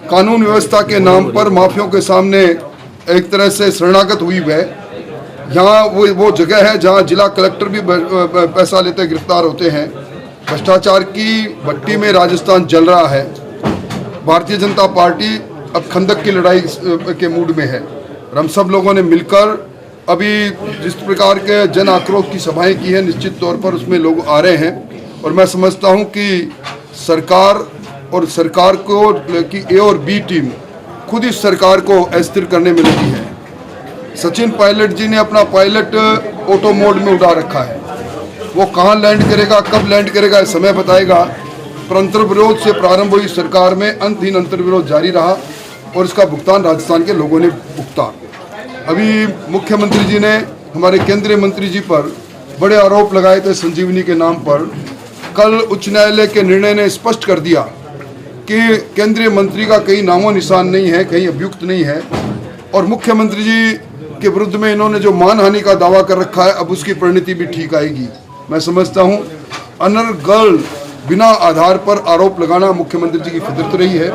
कानून व्यवस्था के नाम पर माफियों के सामने एक तरह से शरणागत हुई है। यहाँ वो जगह है जहाँ जिला कलेक्टर भी पैसा लेते गिरफ्तार होते हैं। भ्रष्टाचार की भट्टी में राजस्थान जल रहा है। भारतीय जनता पार्टी अब खंदक की लड़ाई के मूड में है। और हम सब लोगों ने मिलकर अभी जिस प्रकार के जन आक्रोश की सभाएं की है, निश्चित तौर पर उसमें लोग आ रहे हैं और मैं समझता हूं कि सरकार और सरकार को की ए और बी टीम खुद इस सरकार को अस्थिर करने में लगी है। सचिन पायलट जी ने अपना पायलट ऑटो मोड में उड़ा रखा है। वो कहाँ लैंड करेगा, कब लैंड करेगा, ये समय बताएगा। पर अंतर्विरोध से प्रारंभ हुई सरकार में अंतहीन अंतर्विरोध जारी रहा और इसका भुगतान राजस्थान के लोगों ने भुगता। अभी मुख्यमंत्री जी ने हमारे केंद्रीय मंत्री जी पर बड़े आरोप लगाए थे संजीवनी के नाम पर। कल उच्च न्यायालय के निर्णय ने स्पष्ट कर दिया कि केंद्रीय मंत्री का कहीं नामो निशान नहीं है, कहीं अभियुक्त नहीं है और मुख्यमंत्री जी के विरुद्ध में इन्होंने जो मानहानि का दावा कर रखा है, अब उसकी परिणति भी ठीक आएगी। मैं समझता हूं अनर्गल बिना आधार पर आरोप लगाना मुख्यमंत्री जी की फितरत रही है।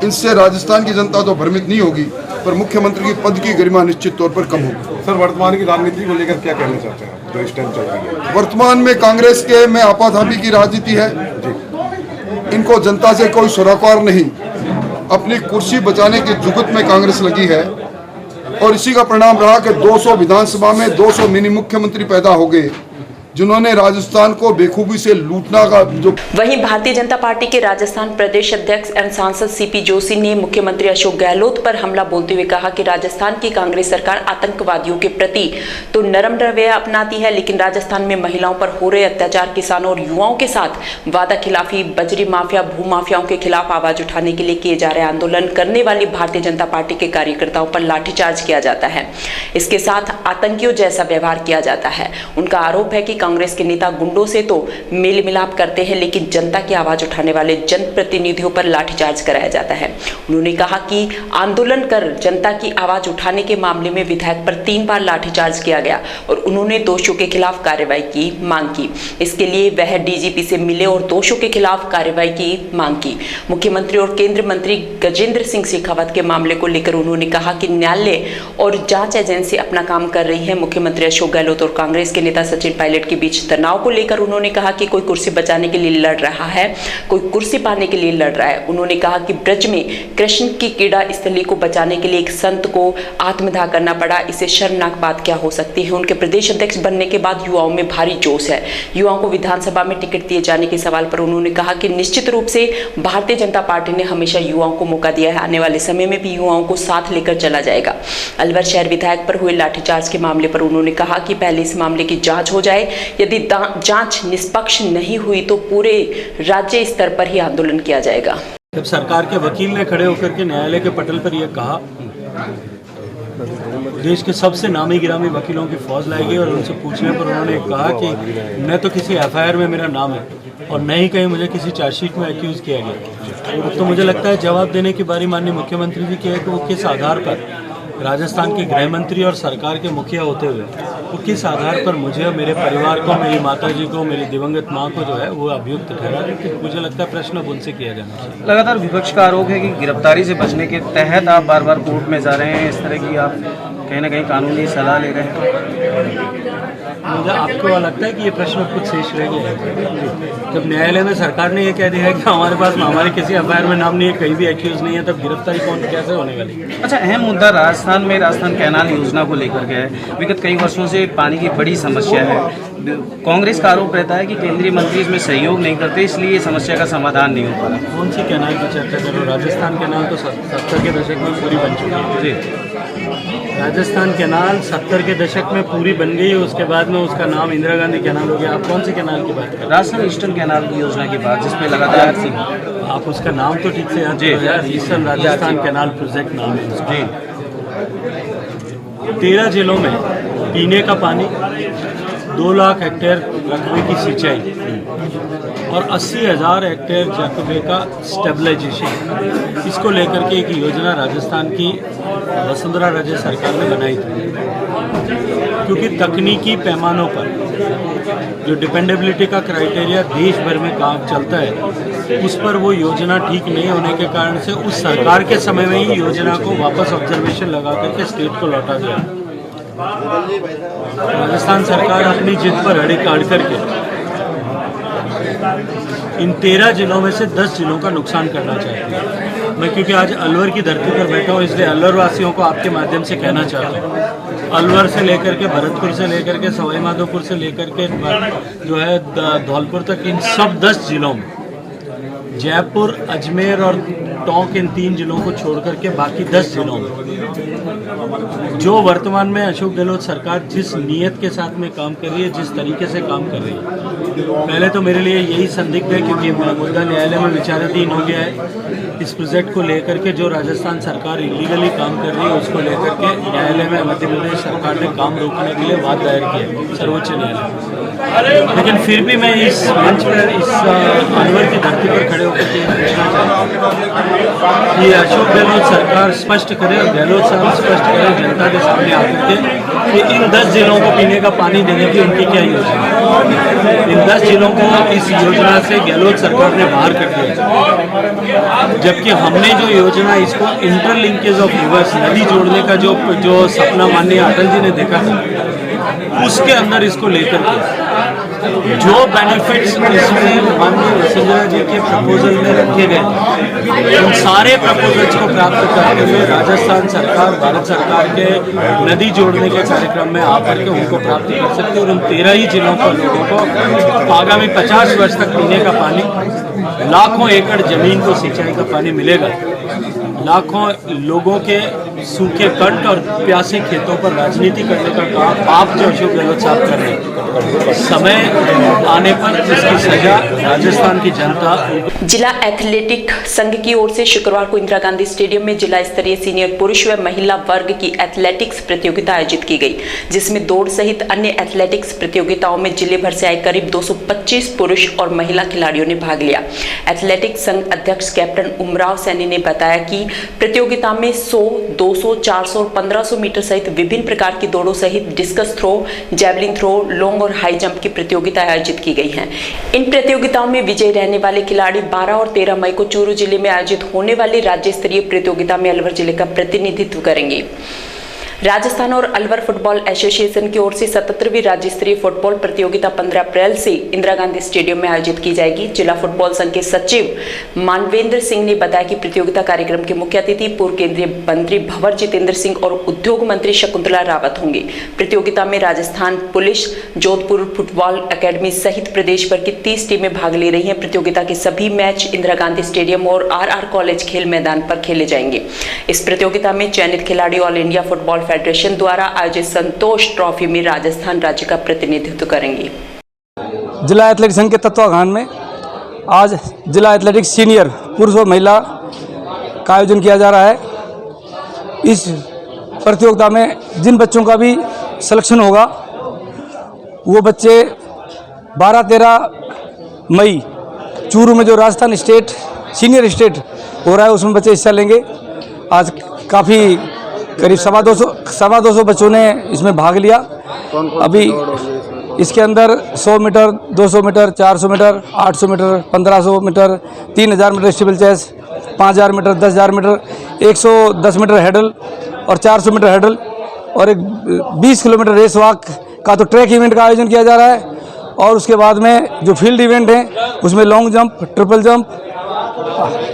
इससे राजस्थान की जनता तो भ्रमित नहीं होगी, पर मुख्यमंत्री की पद की गरिमा निश्चित तौर पर कम होगी। सर, वर्तमान की राजनीति को लेकर क्या कहना चाहते हैं जो इस टाइम चल रही है? वर्तमान में कांग्रेस के में आपाधापी की राजनीति है। इनको जनता से कोई सरोकार नहीं, अपनी कुर्सी बचाने की जुगत में कांग्रेस लगी है और इसी का परिणाम रहा कि 200 विधानसभा में 200 मिनी मुख्यमंत्री पैदा हो गए जिन्होंने राजस्थान को बेखूबी से लूटना का जो। वहीं भारतीय जनता पार्टी के राजस्थान प्रदेश अध्यक्ष एवं सांसद सीपी जोशी ने मुख्यमंत्री अशोक गहलोत पर हमला बोलते हुए कहा कि राजस्थान की कांग्रेस सरकार आतंकवादियों के प्रति तो नरम रवैया अपनाती है, लेकिन राजस्थान में महिलाओं पर हो रहे अत्याचार, किसानों और युवाओं के साथ वादा खिलाफी, बजरी माफिया, भू माफियाओं के खिलाफ आवाज उठाने के लिए किए जा रहे आंदोलन करने वाली भारतीय जनता पार्टी के कार्यकर्ताओं पर लाठीचार्ज किया जाता है। इसके साथ आतंकियों जैसा व्यवहार किया जाता है। उनका आरोप है कि कांग्रेस के नेता गुंडों से तो मेल मिलाप करते हैं, लेकिन जनता की आवाज उठाने वाले जनप्रतिनिधियों पर लाठीचार्ज कराया जाता है। उन्होंने कहा कि आंदोलन कर जनता की आवाज उठाने के मामले में विधायक पर 3 बार लाठीचार्ज किया गया और उन्होंने दोषियों के खिलाफ कार्रवाई की मांग की। इसके लिए वह डीजीपी से मिले और दोषियों के खिलाफ कार्रवाई की मांग की। मुख्यमंत्री और केंद्रीय मंत्री गजेंद्र सिंह शेखावत के मामले को लेकर उन्होंने कहा कि न्यायालय और जांच एजेंसी अपना काम कर रही है। मुख्यमंत्री अशोक गहलोत और कांग्रेस के नेता सचिन पायलट के बीच तनाव को लेकर उन्होंने कहा कि कोई कुर्सी बचाने के लिए लड़ रहा है, कोई कुर्सी पाने के लिए लड़ रहा है। उन्होंने कहा कि ब्रज में कृष्ण की क्रीड़ा स्थली को बचाने के लिए एक संत को आत्मदाह करना पड़ा, इससे शर्मनाक बात क्या हो सकती है। उनके प्रदेश अध्यक्ष बनने के बाद युवाओं में भारी जोश है। युवाओं को विधानसभा में टिकट दिए जाने के सवाल पर उन्होंने कहा कि निश्चित रूप से भारतीय जनता पार्टी ने हमेशा युवाओं को मौका दिया है, आने वाले समय में भी युवाओं को साथ लेकर चला जाएगा। अलवर शहर विधायक पर हुए लाठीचार्ज के मामले पर उन्होंने कहा कि पहले इस मामले की जांच हो जाए, यदि जांच निष्पक्ष नहीं हुई तो पूरे राज्य स्तर पर ही आंदोलन किया जाएगा। जब सरकार के वकील ने खड़े होकर के न्यायालय के पटल पर यह कहा, देश के सबसे नामी गिरामी वकीलों की फौज लाई गई और उनसे पूछने पर उन्होंने कहा कि न तो किसी एफआईआर में मेरा नाम है और न ही कहीं मुझे किसी चार्जशीट में एक्यूज किया गया। तो मुझे लगता है जवाब देने की बारी माननीय मुख्यमंत्री जी की है कि वो किस आधार पर राजस्थान के गृह मंत्री और सरकार के मुखिया होते हुए वो किस आधार पर मुझे और मेरे परिवार को, मेरी माताजी को, मेरी दिवंगत मां को जो है वो अभियुक्त ठहरा, लेकिन मुझे लगता है प्रश्न अब उनसे किया जाना चाहिए। लगातार विपक्ष का आरोप है कि गिरफ्तारी से बचने के तहत आप बार बार कोर्ट में जा रहे हैं, इस तरह की आप कहीं ना कहीं कानूनी सलाह ले रहे हैं। मुझे आपको लगता है कि ये प्रश्न कुछ शेष रह गया है? जब न्यायालय में सरकार ने ये कह दिया है कि हमारे पास हमारे किसी एफआईआर में नाम नहीं है, कहीं भी एक्यूज नहीं है, तब गिरफ्तारी कौन कैसे होने वाली? अच्छा, अहम मुद्दा राजस्थान कैनाल योजना को लेकर के है। विगत कई वर्षों से पानी की बड़ी समस्या है। कांग्रेस का आरोप रहता है कि केंद्रीय मंत्री इसमें सहयोग नहीं करते, इसलिए समस्या का समाधान नहीं हो पा रहा। कौन सी कैनाल की चर्चा करो? राजस्थान कैनाल तो 70 के दशक में पूरी बन चुकी है। जी, राजस्थान कैनाल 70 के दशक में पूरी बन गई, उसके बाद में उसका नाम इंदिरा गांधी कैनाल हो गया। आप कौन सी कैनाल की बात करें? राजस्थान ईस्टर्न कैनाल की योजना की बात, जिसमें लगातार आप उसका नाम तो ठीक से याद करो यार, ईस्टर्न राजस्थान कैनाल प्रोजेक्ट नाम है उसका। 13 जिलों में पीने का पानी, 2 लाख हेक्टेयर रकबे की सिंचाई और 80,000 हेक्टेयर रकबे का स्टेबलाइजेशन, इसको लेकर के एक योजना राजस्थान की वसुंधरा राजे सरकार ने बनाई थी। क्योंकि तकनीकी पैमानों पर जो डिपेंडेबिलिटी का क्राइटेरिया देश भर में काम चलता है, उस पर वो योजना ठीक नहीं होने के कारण से उस सरकार के समय में ही योजना को वापस ऑब्जर्वेशन लगा करके स्टेट को लौटा दिया। राजस्थान सरकार अपनी जिद पर अड़ करके इन 13 जिलों में से 10 जिलों का नुकसान करना चाहती है। मैं क्योंकि आज अलवर की धरती पर बैठा हूँ, इसलिए अलवर वासियों को आपके माध्यम से कहना चाहता हूँ, अलवर से लेकर के भरतपुर से लेकर के सवाई माधोपुर से लेकर के जो है धौलपुर तक, इन सब 10 जिलों में, जयपुर, अजमेर और टोंक, इन 3 जिलों को छोड़कर के बाकी 10 जिलों में जो वर्तमान में अशोक गहलोत सरकार जिस नीयत के साथ में काम कर रही है, जिस तरीके से काम कर रही है, पहले तो मेरे लिए यही संदिग्ध है क्योंकि मुद्दा न्यायालय में विचाराधीन हो गया है। इस प्रोजेक्ट को लेकर के जो राजस्थान सरकार इलीगली काम कर रही है, उसको लेकर के न्यायालय में मध्य प्रदेश सरकार ने काम रोकने के लिए वाद दायर किया सर्वोच्च न्यायालय। लेकिन फिर भी मैं इस मंच पर, इस अलवर की धरती पर खड़े होकर के पूछना चाहता हूँ कि अशोक गहलोत सरकार स्पष्ट करे और गहलोत साहब स्पष्ट करें जनता के सामने आकर के कि इन 10 जिलों को पीने का पानी देने की उनकी क्या योजना है। इन 10 जिलों को इस योजना से गहलोत सरकार ने बाहर कर दिया, जबकि हमने जो योजना, इसको इंटरलिंकेज ऑफ रिवर्स, नदी जोड़ने का जो सपना माननीय अटल जी ने देखा था, उसके अंदर इसको लेकर के जो बेनिफिट्स इसमें माननीय वसुंधरा जी के प्रपोजल में रखे गए, उन सारे प्रपोजल्स को प्राप्त करते हुए राजस्थान सरकार, भारत सरकार के नदी जोड़ने के कार्यक्रम में आकर के उनको प्राप्त कर सकते हैं और उन 13 ही जिलों के लोगों को आगामी 50 वर्ष तक पीने का पानी, लाखों एकड़ जमीन को सिंचाई का पानी मिलेगा, लाखों लोगों के सूखे कंठ और प्यासे खेतों पर राजनीति करने का काम आप जो अशोक गहलोत साहब कर रहे हैं, समय आने पर इसकी सजा राजस्थान की जनता। जिला एथलेटिक संघ की ओर से शुक्रवार को इंदिरा गांधी स्टेडियम में जिला स्तरीय सीनियर पुरुष व महिला वर्ग की एथलेटिक्स प्रतियोगिता आयोजित की गई, जिसमें दौड़ सहित अन्य एथलेटिक्स प्रतियोगिताओं में जिले भर से आए करीब 225 पुरुष और महिला खिलाड़ियों ने भाग लिया। एथलेटिक्स संघ अध्यक्ष कैप्टन उमराव सैनी ने बताया कि प्रतियोगिता में 100, 200, 400 और 1500 मीटर सहित विभिन्न प्रकार की दौड़ों सहित discus throw, javelin throw, long और हाई जंप की प्रतियोगिता आयोजित की गई हैं। इन प्रतियोगिताओं में विजयी रहने वाले खिलाड़ी 12 और 13 मई को चूरू जिले में आयोजित होने वाली राज्य स्तरीय प्रतियोगिता में अलवर जिले का प्रतिनिधित्व करेंगे। राजस्थान और अलवर फुटबॉल एसोसिएशन की ओर से 77वीं राज्य स्तरीय फुटबॉल प्रतियोगिता 15 अप्रैल से इंदिरा गांधी स्टेडियम में आयोजित की जाएगी। जिला फुटबॉल संघ के सचिव मानवेंद्र सिंह ने बताया कि प्रतियोगिता कार्यक्रम के मुख्य अतिथि पूर्व केंद्रीय मंत्री भंवर जितेंद्र सिंह और उद्योग मंत्री शकुंतला रावत होंगे। प्रतियोगिता में Rajasthan police, Jodhpur football academy सहित प्रदेश भर की 30 टीमें भाग ले रही हैं। प्रतियोगिता के सभी मैच इंदिरा गांधी स्टेडियम और RR कॉलेज खेल मैदान पर खेले जाएंगे। इस प्रतियोगिता में चयनित खिलाड़ी ऑल इंडिया फुटबॉल फेडरेशन द्वारा आयोजित संतोष ट्रॉफी में राजस्थान राज्य का प्रतिनिधित्व करेंगे। जिला एथलेटिक्स संघ के तत्वावधान में आज जिला एथलेटिक्स सीनियर पुरुष और महिला का आयोजन किया जा रहा है। इस प्रतियोगिता में जिन बच्चों का भी सिलेक्शन होगा, वो बच्चे 12-13 मई चूरू में जो राजस्थान स्टेट सीनियर स्टेट हो रहा है, उसमें बच्चे हिस्सा लेंगे। आज काफ़ी करीब 250 बच्चों ने इसमें भाग लिया। अभी इसके अंदर 100 metre, 200 metre, 400 metre, 800 metre, 1500 metre, 3000 metre steeplechase, 5000 metre, 10,000 metre, 110 metre hurdle और 400 मीटर हेडल और एक 20 किलोमीटर रेस वॉक का तो ट्रैक इवेंट का आयोजन किया जा रहा है। और उसके बाद में जो फील्ड इवेंट हैं उसमें long jump, triple jump,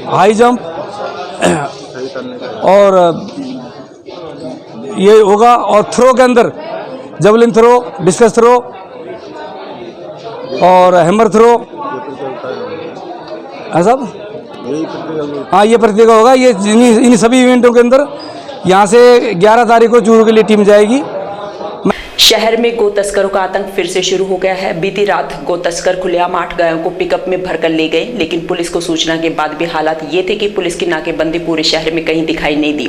high jump और ये होगा। और थ्रो के अंदर जवलिन थ्रो, डिस्कस थ्रो और हैमर थ्रो, सब हाँ ये प्रतियोगिता होगा। ये इन सभी इवेंटों के अंदर यहाँ से 11 तारीख को चूरू के लिए टीम जाएगी। शहर में गो तस्करों का आतंक फिर से शुरू हो गया है। बीती रात गो तस्कर खुलेआम 8 गायों को पिकअप में भरकर ले गए, लेकिन पुलिस को सूचना के बाद भी हालात ये थे कि पुलिस की नाकेबंदी पूरे शहर में कहीं दिखाई नहीं दी।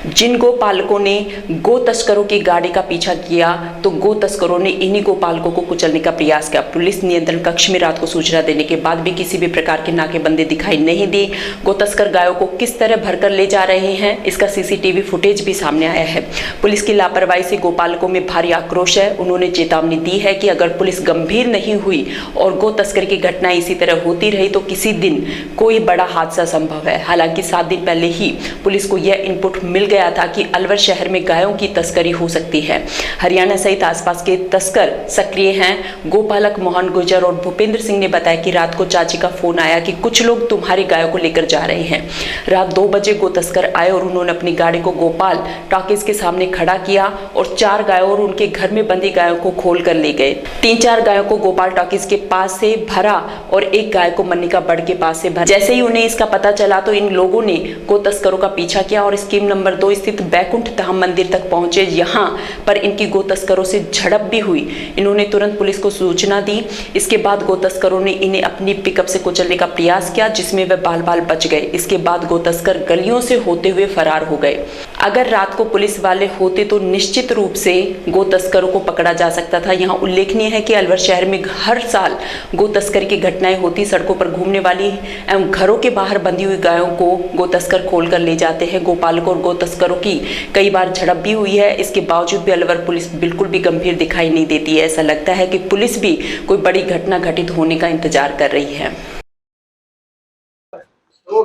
जिन गो पालकों ने गो तस्करों की गाड़ी का पीछा किया तो गो तस्करों ने इन्हीं गो पालकों को कुचलने का प्रयास किया। पुलिस नियंत्रण कक्ष में रात को सूचना देने के बाद भी किसी भी प्रकार की नाकेबंदी दिखाई नहीं दी। गो तस्कर गायों को किस तरह भरकर ले जा रहे हैं, इसका CCTV फुटेज भी सामने आया है। पुलिस की लापरवाही से गोपालकों में भारी आक्रोश है। उन्होंने चेतावनी दी है कि अगर पुलिस गंभीर नहीं हुई और गो तस्करी की घटनाएं इसी तरह होती रही तो किसी दिन कोई बड़ा हादसा संभव है। हालांकि 7 दिन पहले ही पुलिस को यह इनपुट मिल गया था कि अलवर शहर में गायों की तस्करी हो सकती है। हरियाणा सहित आसपास के तस्कर सक्रिय हैं। गोपालक मोहन गुर्जर और भूपेंद्र सिंह ने बताया कि रात को चाची का फोन आया कि कुछ लोग तुम्हारी गायों को लेकर जा रहे हैं। रात 2 बजे गो तस्कर आए और उन्होंने अपनी गाड़ी को गोपाल टॉकीज के सामने खड़ा किया और 4 गायों और उनके घर में बंदी गायों को खोल कर ले गए। 3-4 गायों को गोपाल टॉकीज के पास से भरा और एक गाय को मन्निका बड़ के पास से भरा। जैसे ही उन्हें इसका पता चला तो इन लोगों ने गो तस्करों का पीछा किया और स्कीम नंबर 2 स्थित बैकुंठ धाम मंदिर तक पहुंचे। यहाँ पर इनकी गो तस्करों से झड़प भी हुई। इन्होंने तुरंत पुलिस को सूचना दी। इसके बाद गो तस्करों ने इन्हें अपनी पिकअप से कुचलने का प्रयास किया, जिसमें वे बाल बाल बच गए। इसके बाद गो तस्कर गलियों से होते हुए फरार हो गए। अगर रात को पुलिस वाले होते तो निश्चित रूप से गो तस्करों को पकड़ा जा सकता था। यहाँ उल्लेखनीय है कि अलवर शहर में हर साल गो तस्करी की घटनाएं होती। सड़कों पर घूमने वाली एवं घरों के बाहर बंधी हुई गायों को गो तस्कर खोल कर ले जाते हैं। गोपालकों और गो तस्करों की कई बार झड़प भी हुई है। इसके बावजूद भी अलवर पुलिस बिल्कुल भी गंभीर दिखाई नहीं देती है। ऐसा लगता है कि पुलिस भी कोई बड़ी घटना घटित होने का इंतजार कर रही है।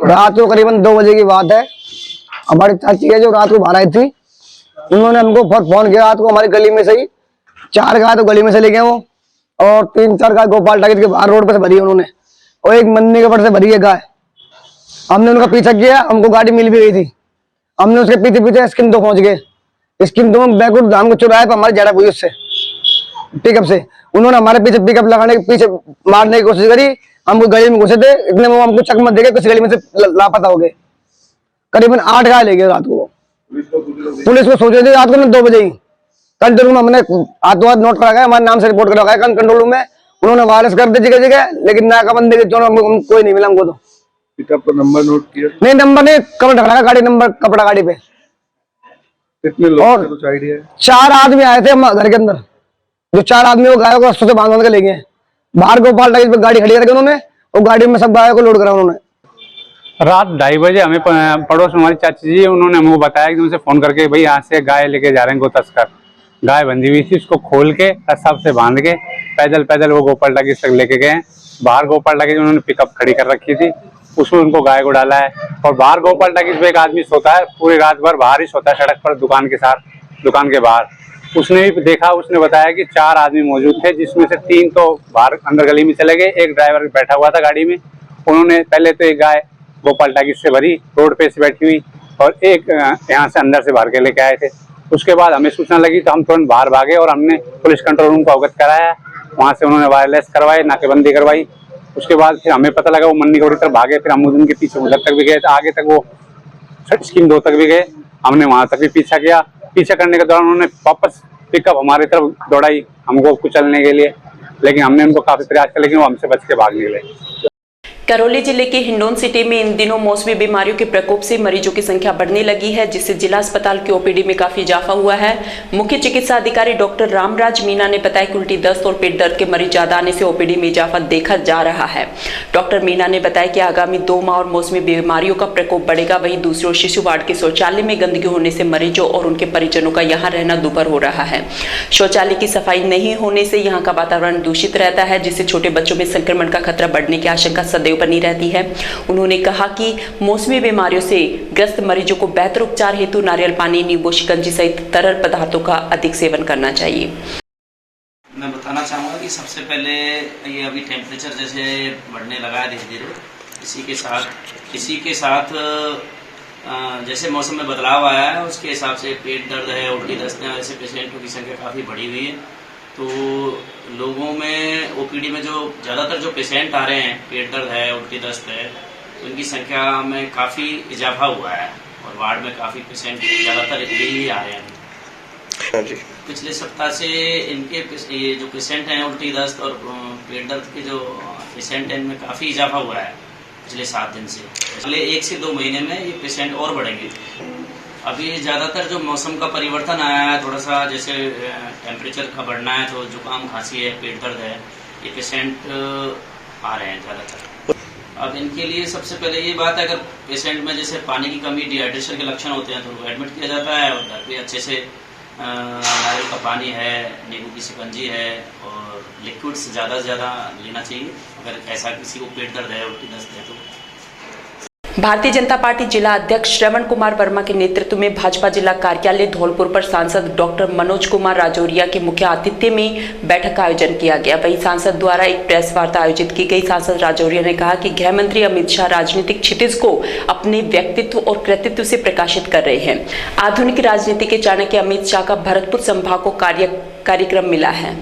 रात को करीबन 2 बजे की बात है। हमारी चाची है जो रात को बाहर आई थी, उन्होंने हमको फोन किया। रात को हमारी गली में से ही 4 गाय तो गली में से ले गए वो, और 3-4 गाय गोपाल टाकिज के बाहर रोड पे से भरी है उन्होंने, और एक मन्नी के बड़ से भरी है गाय। हमने उनका पीछा किया, हमको गाड़ी मिल भी गई थी। हमने उसके पीछे पीछे स्कीम 2 पहुंच गए। स्कीम 2 में बैकुंठ धाम को चुराया पर हमारी झड़प हुई उससे पिकअप से। उन्होंने हमारे पीछे पिकअप लगाने के पीछे मारने की कोशिश करी। हमको गली में घुसे थे, इतने वो हमको चकमक देके किसी गली में से लापता हो गए। करीबन 8 गाय ले गए रात को। पुलिस को सोचे थे रात को 2 बजे ही कंट्रोल रूम हमने हाथों हाथ नोट करा गया, हमारे नाम से रिपोर्ट करा गया कंट्रोल रूम में। उन्होंने वायरस कर दिया जगह जगह, लेकिन नाकाबंदी के जोन कोई नहीं मिला हमको। तो पिकअप का नंबर नोट किया? नहीं, नंबर नहीं, कवर ढका रखा गाड़ी नंबर कपड़ा गाड़ी पे। कितने लोग थे, कुछ आइडिया है? 4 आदमी आए थे घर के अंदर। जो 4 आदमी वो गायों को रस्ते से बांध के ले गए। बाहर गोपाल टाकिज पे गाड़ी खड़ी करके उन्होंने, और गाड़ी में सब गायों को लोड करा उन्होंने। रात 2:30 बजे हमें पड़ोस में हमारी चाची जी, उन्होंने हमको बताया कि उनसे फोन करके भाई यहाँ से गाय लेके जा रहे हैं गो तस्कर। गाय बंधी हुई थी, उसको खोल के रस्सा से बांध के पैदल वो गोपाल टाकिज तक लेके गए। बाहर गोपाल टाकिज उन्होंने पिकअप खड़ी कर रखी थी, उसमें उनको गाय को डाला है। और बाहर गोपाल टाकिज पे एक आदमी सोता है, पूरी रात भर बाहर ही सोता है सड़क पर, दुकान के बाहर। उसने भी देखा, उसने बताया कि 4 आदमी मौजूद थे, जिसमें से 3 तो बाहर अंदर गली में चले गए। एक ड्राइवर बैठा हुआ था गाड़ी में। उन्होंने पहले तो एक गाय गोपाल टाकिज से भरी, रोड पे से बैठी हुई, और एक यहाँ से अंदर से भर के लेके आए थे। उसके बाद हमें सूचना लगी तो हम तुरंत बाहर भागे और हमने पुलिस कंट्रोल रूम को अवगत कराया। वहाँ से उन्होंने वायरलेस करवाए, नाकेबंदी करवाई। उसके बाद फिर हमें पता लगा वो मन्नी की तरफ भागे। फिर हम उनके पीछे उधर तक भी गए, आगे तक वो स्कीम 2 तक भी गए। हमने वहाँ तक भी पीछा किया। पीछा करने के दौरान उन्होंने वापस पिकअप हमारी तरफ दौड़ाई हमको कुचलने के लिए, लेकिन हमने उनको काफी प्रयास किया, लेकिन वो हमसे बच के भाग निकले। करौली जिले के हिंडोन सिटी में इन दिनों मौसमी बीमारियों के प्रकोप से मरीजों की संख्या बढ़ने लगी है, जिससे जिला अस्पताल की ओपीडी में काफी इजाफा हुआ है। मुख्य चिकित्सा अधिकारी डॉक्टर रामराज मीना ने बताया कि उल्टी दस्त और पेट दर्द के मरीज ज्यादा आने से ओपीडी में इजाफा देखा जा रहा है। डॉक्टर मीना ने बताया कि आगामी 2 माह और मौसमी बीमारियों का प्रकोप बढ़ेगा। वहीं दूसरी ओर शिशु वार्ड के शौचालय में गंदगी होने से मरीजों और उनके परिजनों का यहाँ रहना दुभर हो रहा है। शौचालय की सफाई नहीं होने से यहाँ का वातावरण दूषित रहता है, जिससे छोटे बच्चों में संक्रमण का खतरा बढ़ने की आशंका सदैव बनी रहती है। उन्होंने कहा कि मौसमी बीमारियों से ग्रस्त मरीजों को बेहतर उपचार हेतु नारियल पानी, नींबू शिकंजी सहित तरल पदार्थों का अधिक सेवन करना चाहिए। मैं बताना चाहूँगा कि सबसे पहले ये अभी टेम्परेचर जैसे बढ़ने लगा है धीरे धीरे, इसी के साथ जैसे मौसम में बदलाव आया है उसके हिसाब से पेट दर्द है, उल्टी दस्त है, ऐसे पेशेंटों की संख्या काफ़ी बढ़ी हुई है। तो लोगों में ओपीडी में जो ज़्यादातर जो पेशेंट आ रहे हैं, पेट दर्द है, उल्टी दस्त है, उनकी संख्या में काफ़ी इजाफा हुआ है और वार्ड में काफ़ी पेशेंट ज़्यादातर यही आ रहे हैं। पिछले सप्ताह से इनके ये जो पेशेंट हैं उल्टी दस्त और पेट दर्द के जो पेशेंट हैं इनमें काफ़ी इजाफा हुआ है पिछले 7 दिन से। अगले 1 से 2 महीने में ये पेशेंट और बढ़ेंगे। अभी ज़्यादातर जो मौसम का परिवर्तन आया है, थोड़ा सा जैसे टेम्परेचर का बढ़ना है, तो जुकाम खांसी है, पेट दर्द है, ये पेशेंट आ रहे हैं ज़्यादातर। अब इनके लिए सबसे पहले ये बात है, अगर पेशेंट में जैसे पानी की कमी, डिहाइड्रेशन के लक्षण होते हैं तो उनको एडमिट किया जाता है और घर पे अच्छे से नारियल का पानी है, नींबू की शिकंजी है और लिक्विड्स ज़्यादा से ज़्यादा लेना चाहिए अगर ऐसा किसी को पेट दर्द है, उल्टी दस्त है तो। भारतीय जनता पार्टी जिला अध्यक्ष श्रवण कुमार वर्मा के नेतृत्व में भाजपा जिला कार्यालय धौलपुर पर सांसद डॉक्टर मनोज कुमार राजौरिया के मुख्य आतिथ्य में बैठक का आयोजन किया गया। वहीं सांसद द्वारा एक प्रेस वार्ता आयोजित की गई। सांसद राजौरिया ने कहा कि गृह मंत्री अमित शाह राजनीतिक क्षितिज को अपने व्यक्तित्व और कृतित्व से प्रकाशित कर रहे हैं। आधुनिक राजनीति के चाणक्य अमित शाह का भरतपुर संभाग को कार्यक्रम मिला है।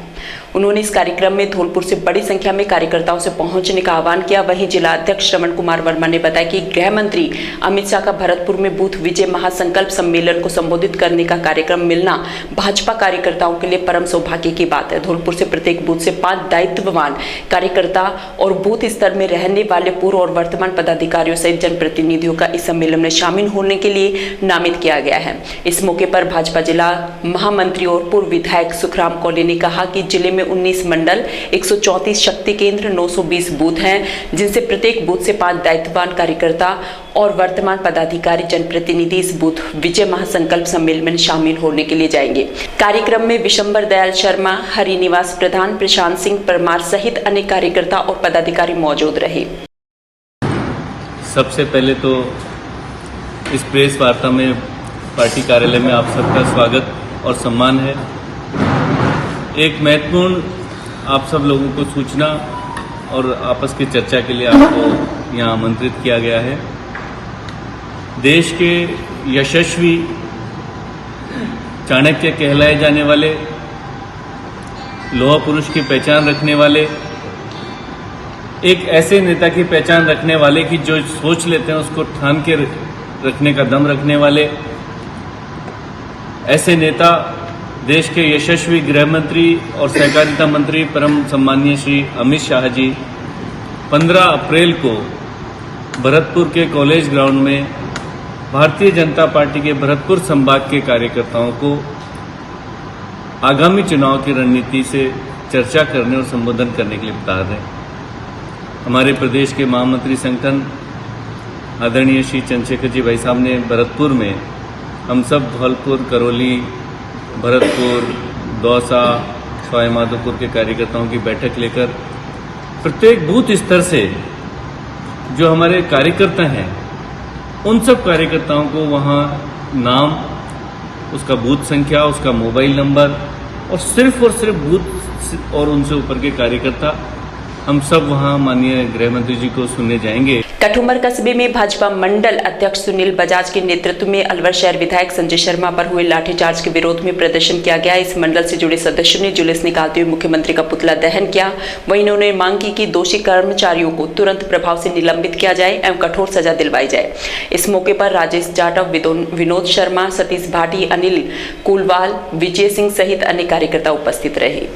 उन्होंने इस कार्यक्रम में धौलपुर से बड़ी संख्या में कार्यकर्ताओं से पहुंचने का आह्वान किया। वहीं जिला अध्यक्ष श्रवण कुमार वर्मा ने बताया कि गृह मंत्री अमित शाह का भरतपुर में बूथ विजय महासंकल्प सम्मेलन को संबोधित करने का कार्यक्रम मिलना भाजपा कार्यकर्ताओं के लिए परम सौभाग्य की बात है। धौलपुर से प्रत्येक बूथ से 5 दायित्ववान कार्यकर्ता और बूथ स्तर में रहने वाले पूर्व और वर्तमान पदाधिकारियों सहित जनप्रतिनिधियों का इस सम्मेलन में शामिल होने के लिए नामित किया गया है। इस मौके पर भाजपा जिला महामंत्री और पूर्व विधायक सुखराम कौले ने कहा कि जिले में 19 मंडल, 134 शक्ति केंद्र, 920 बूथ हैं, जिनसे प्रत्येक बूथ से 5 दायित्ववान कार्यकर्ता और वर्तमान पदाधिकारी जनप्रतिनिधि इस बूथ विजय महासंकल्प सम्मेलन में शामिल होने के लिए जाएंगे। कार्यक्रम में विशंबर दयाल शर्मा, हरिनिवास प्रधान, प्रशांत सिंह परमार सहित अनेक कार्यकर्ता और पदाधिकारी मौजूद रहे। सबसे पहले तो इस प्रेस वार्ता में पार्टी कार्यालय में आप सबका स्वागत और सम्मान है। एक महत्वपूर्ण आप सब लोगों को सूचना और आपस की चर्चा के लिए आपको यहाँ आमंत्रित किया गया है। देश के यशस्वी चाणक्य कहलाए जाने वाले, लौह पुरुष की पहचान रखने वाले, एक ऐसे नेता की पहचान रखने वाले कि जो सोच लेते हैं उसको ठान के रखने का दम रखने वाले, ऐसे नेता देश के यशस्वी गृह मंत्री और सहकारिता मंत्री परम सम्मानीय श्री अमित शाह जी 15 अप्रैल को भरतपुर के कॉलेज ग्राउंड में भारतीय जनता पार्टी के भरतपुर संभाग के कार्यकर्ताओं को आगामी चुनाव की रणनीति से चर्चा करने और संबोधन करने के लिए बता रहे हैं। हमारे प्रदेश के महामंत्री संगठन आदरणीय श्री चंद्रशेखर जी भाई साहब ने भरतपुर में हम सब धौलपुर, करौली, भरतपुर, दौसा, सवाई माधोपुर के कार्यकर्ताओं की बैठक लेकर प्रत्येक बूथ स्तर से जो हमारे कार्यकर्ता हैं उन सब कार्यकर्ताओं को वहाँ नाम, उसका बूथ संख्या, उसका मोबाइल नंबर और सिर्फ बूथ और उनसे ऊपर के कार्यकर्ता हम सब वहाँ माननीय गृह मंत्री जी को सुनने जाएंगे। कठुमर कस्बे में भाजपा मंडल अध्यक्ष सुनील बजाज के नेतृत्व में अलवर शहर विधायक संजय शर्मा पर हुए लाठीचार्ज के विरोध में प्रदर्शन किया गया। इस मंडल से जुड़े सदस्यों ने जुलूस निकालते हुए मुख्यमंत्री का पुतला दहन किया। वहीं उन्होंने मांग की कि दोषी कर्मचारियों को तुरंत प्रभाव से निलंबित किया जाए एवं कठोर सजा दिलवाई जाए। इस मौके पर राजेश जाटव, विनोद शर्मा, सतीश भाटी, अनिल कुलवाल, विजय सिंह सहित अन्य कार्यकर्ता उपस्थित रहे।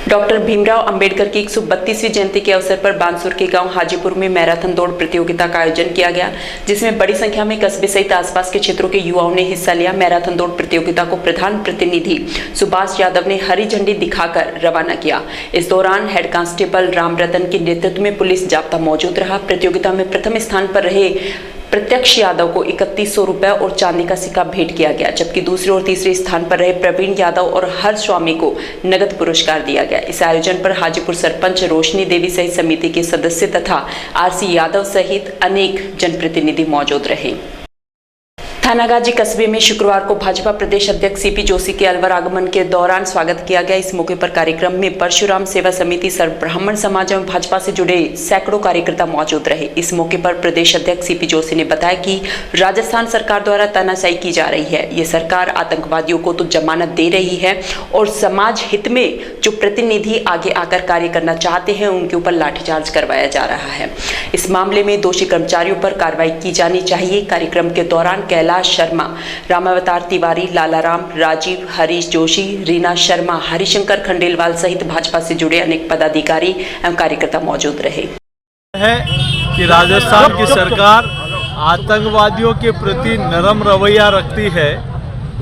डॉक्टर भीमराव अंबेडकर की 132वीं जयंती के अवसर पर बानसूर के गांव हाजीपुर में मैराथन दौड़ प्रतियोगिता का आयोजन किया गया, जिसमें बड़ी संख्या में कस्बे सहित आसपास के क्षेत्रों के युवाओं ने हिस्सा लिया। मैराथन दौड़ प्रतियोगिता को प्रधान प्रतिनिधि सुभाष यादव ने हरी झंडी दिखाकर रवाना किया। इस दौरान हेड कांस्टेबल राम रतन के नेतृत्व में पुलिस जाब्ता मौजूद रहा। प्रतियोगिता में प्रथम स्थान पर रहे प्रत्यक्ष यादव को 3100 रुपए और चांदी का सिक्का भेंट किया गया, जबकि दूसरे और तीसरे स्थान पर रहे प्रवीण यादव और हर्ष स्वामी को नगद पुरस्कार दिया गया। इस आयोजन पर हाजीपुर सरपंच रोशनी देवी सहित समिति के सदस्य तथा आरसी यादव सहित अनेक जनप्रतिनिधि मौजूद रहे। थानागाजी कस्बे में शुक्रवार को भाजपा प्रदेश अध्यक्ष सीपी जोशी के अलवर आगमन के दौरान स्वागत किया गया। इस मौके पर कार्यक्रम में परशुराम सेवा समिति, सर्व ब्राह्मण समाज एवं भाजपा से जुड़े सैकड़ों कार्यकर्ता मौजूद रहे। इस मौके पर प्रदेश अध्यक्ष सीपी जोशी ने बताया कि राजस्थान सरकार द्वारा तानाशाही की जा रही है। ये सरकार आतंकवादियों को तो जमानत दे रही है और समाज हित में जो प्रतिनिधि आगे आकर कार्य करना चाहते हैं उनके ऊपर लाठीचार्ज करवाया जा रहा है। इस मामले में दोषी कर्मचारियों पर कार्रवाई की जानी चाहिए। कार्यक्रम के दौरान कैलाश शर्मा, रामावतार तिवारी, लालाराम, राजीव, हरीश जोशी, रीना शर्मा, हरिशंकर खंडेलवाल सहित भाजपा से जुड़े अनेक पदाधिकारी एवं कार्यकर्ता मौजूद रहे। है कि राजस्थान की सरकार आतंकवादियों के प्रति नरम रवैया रखती है,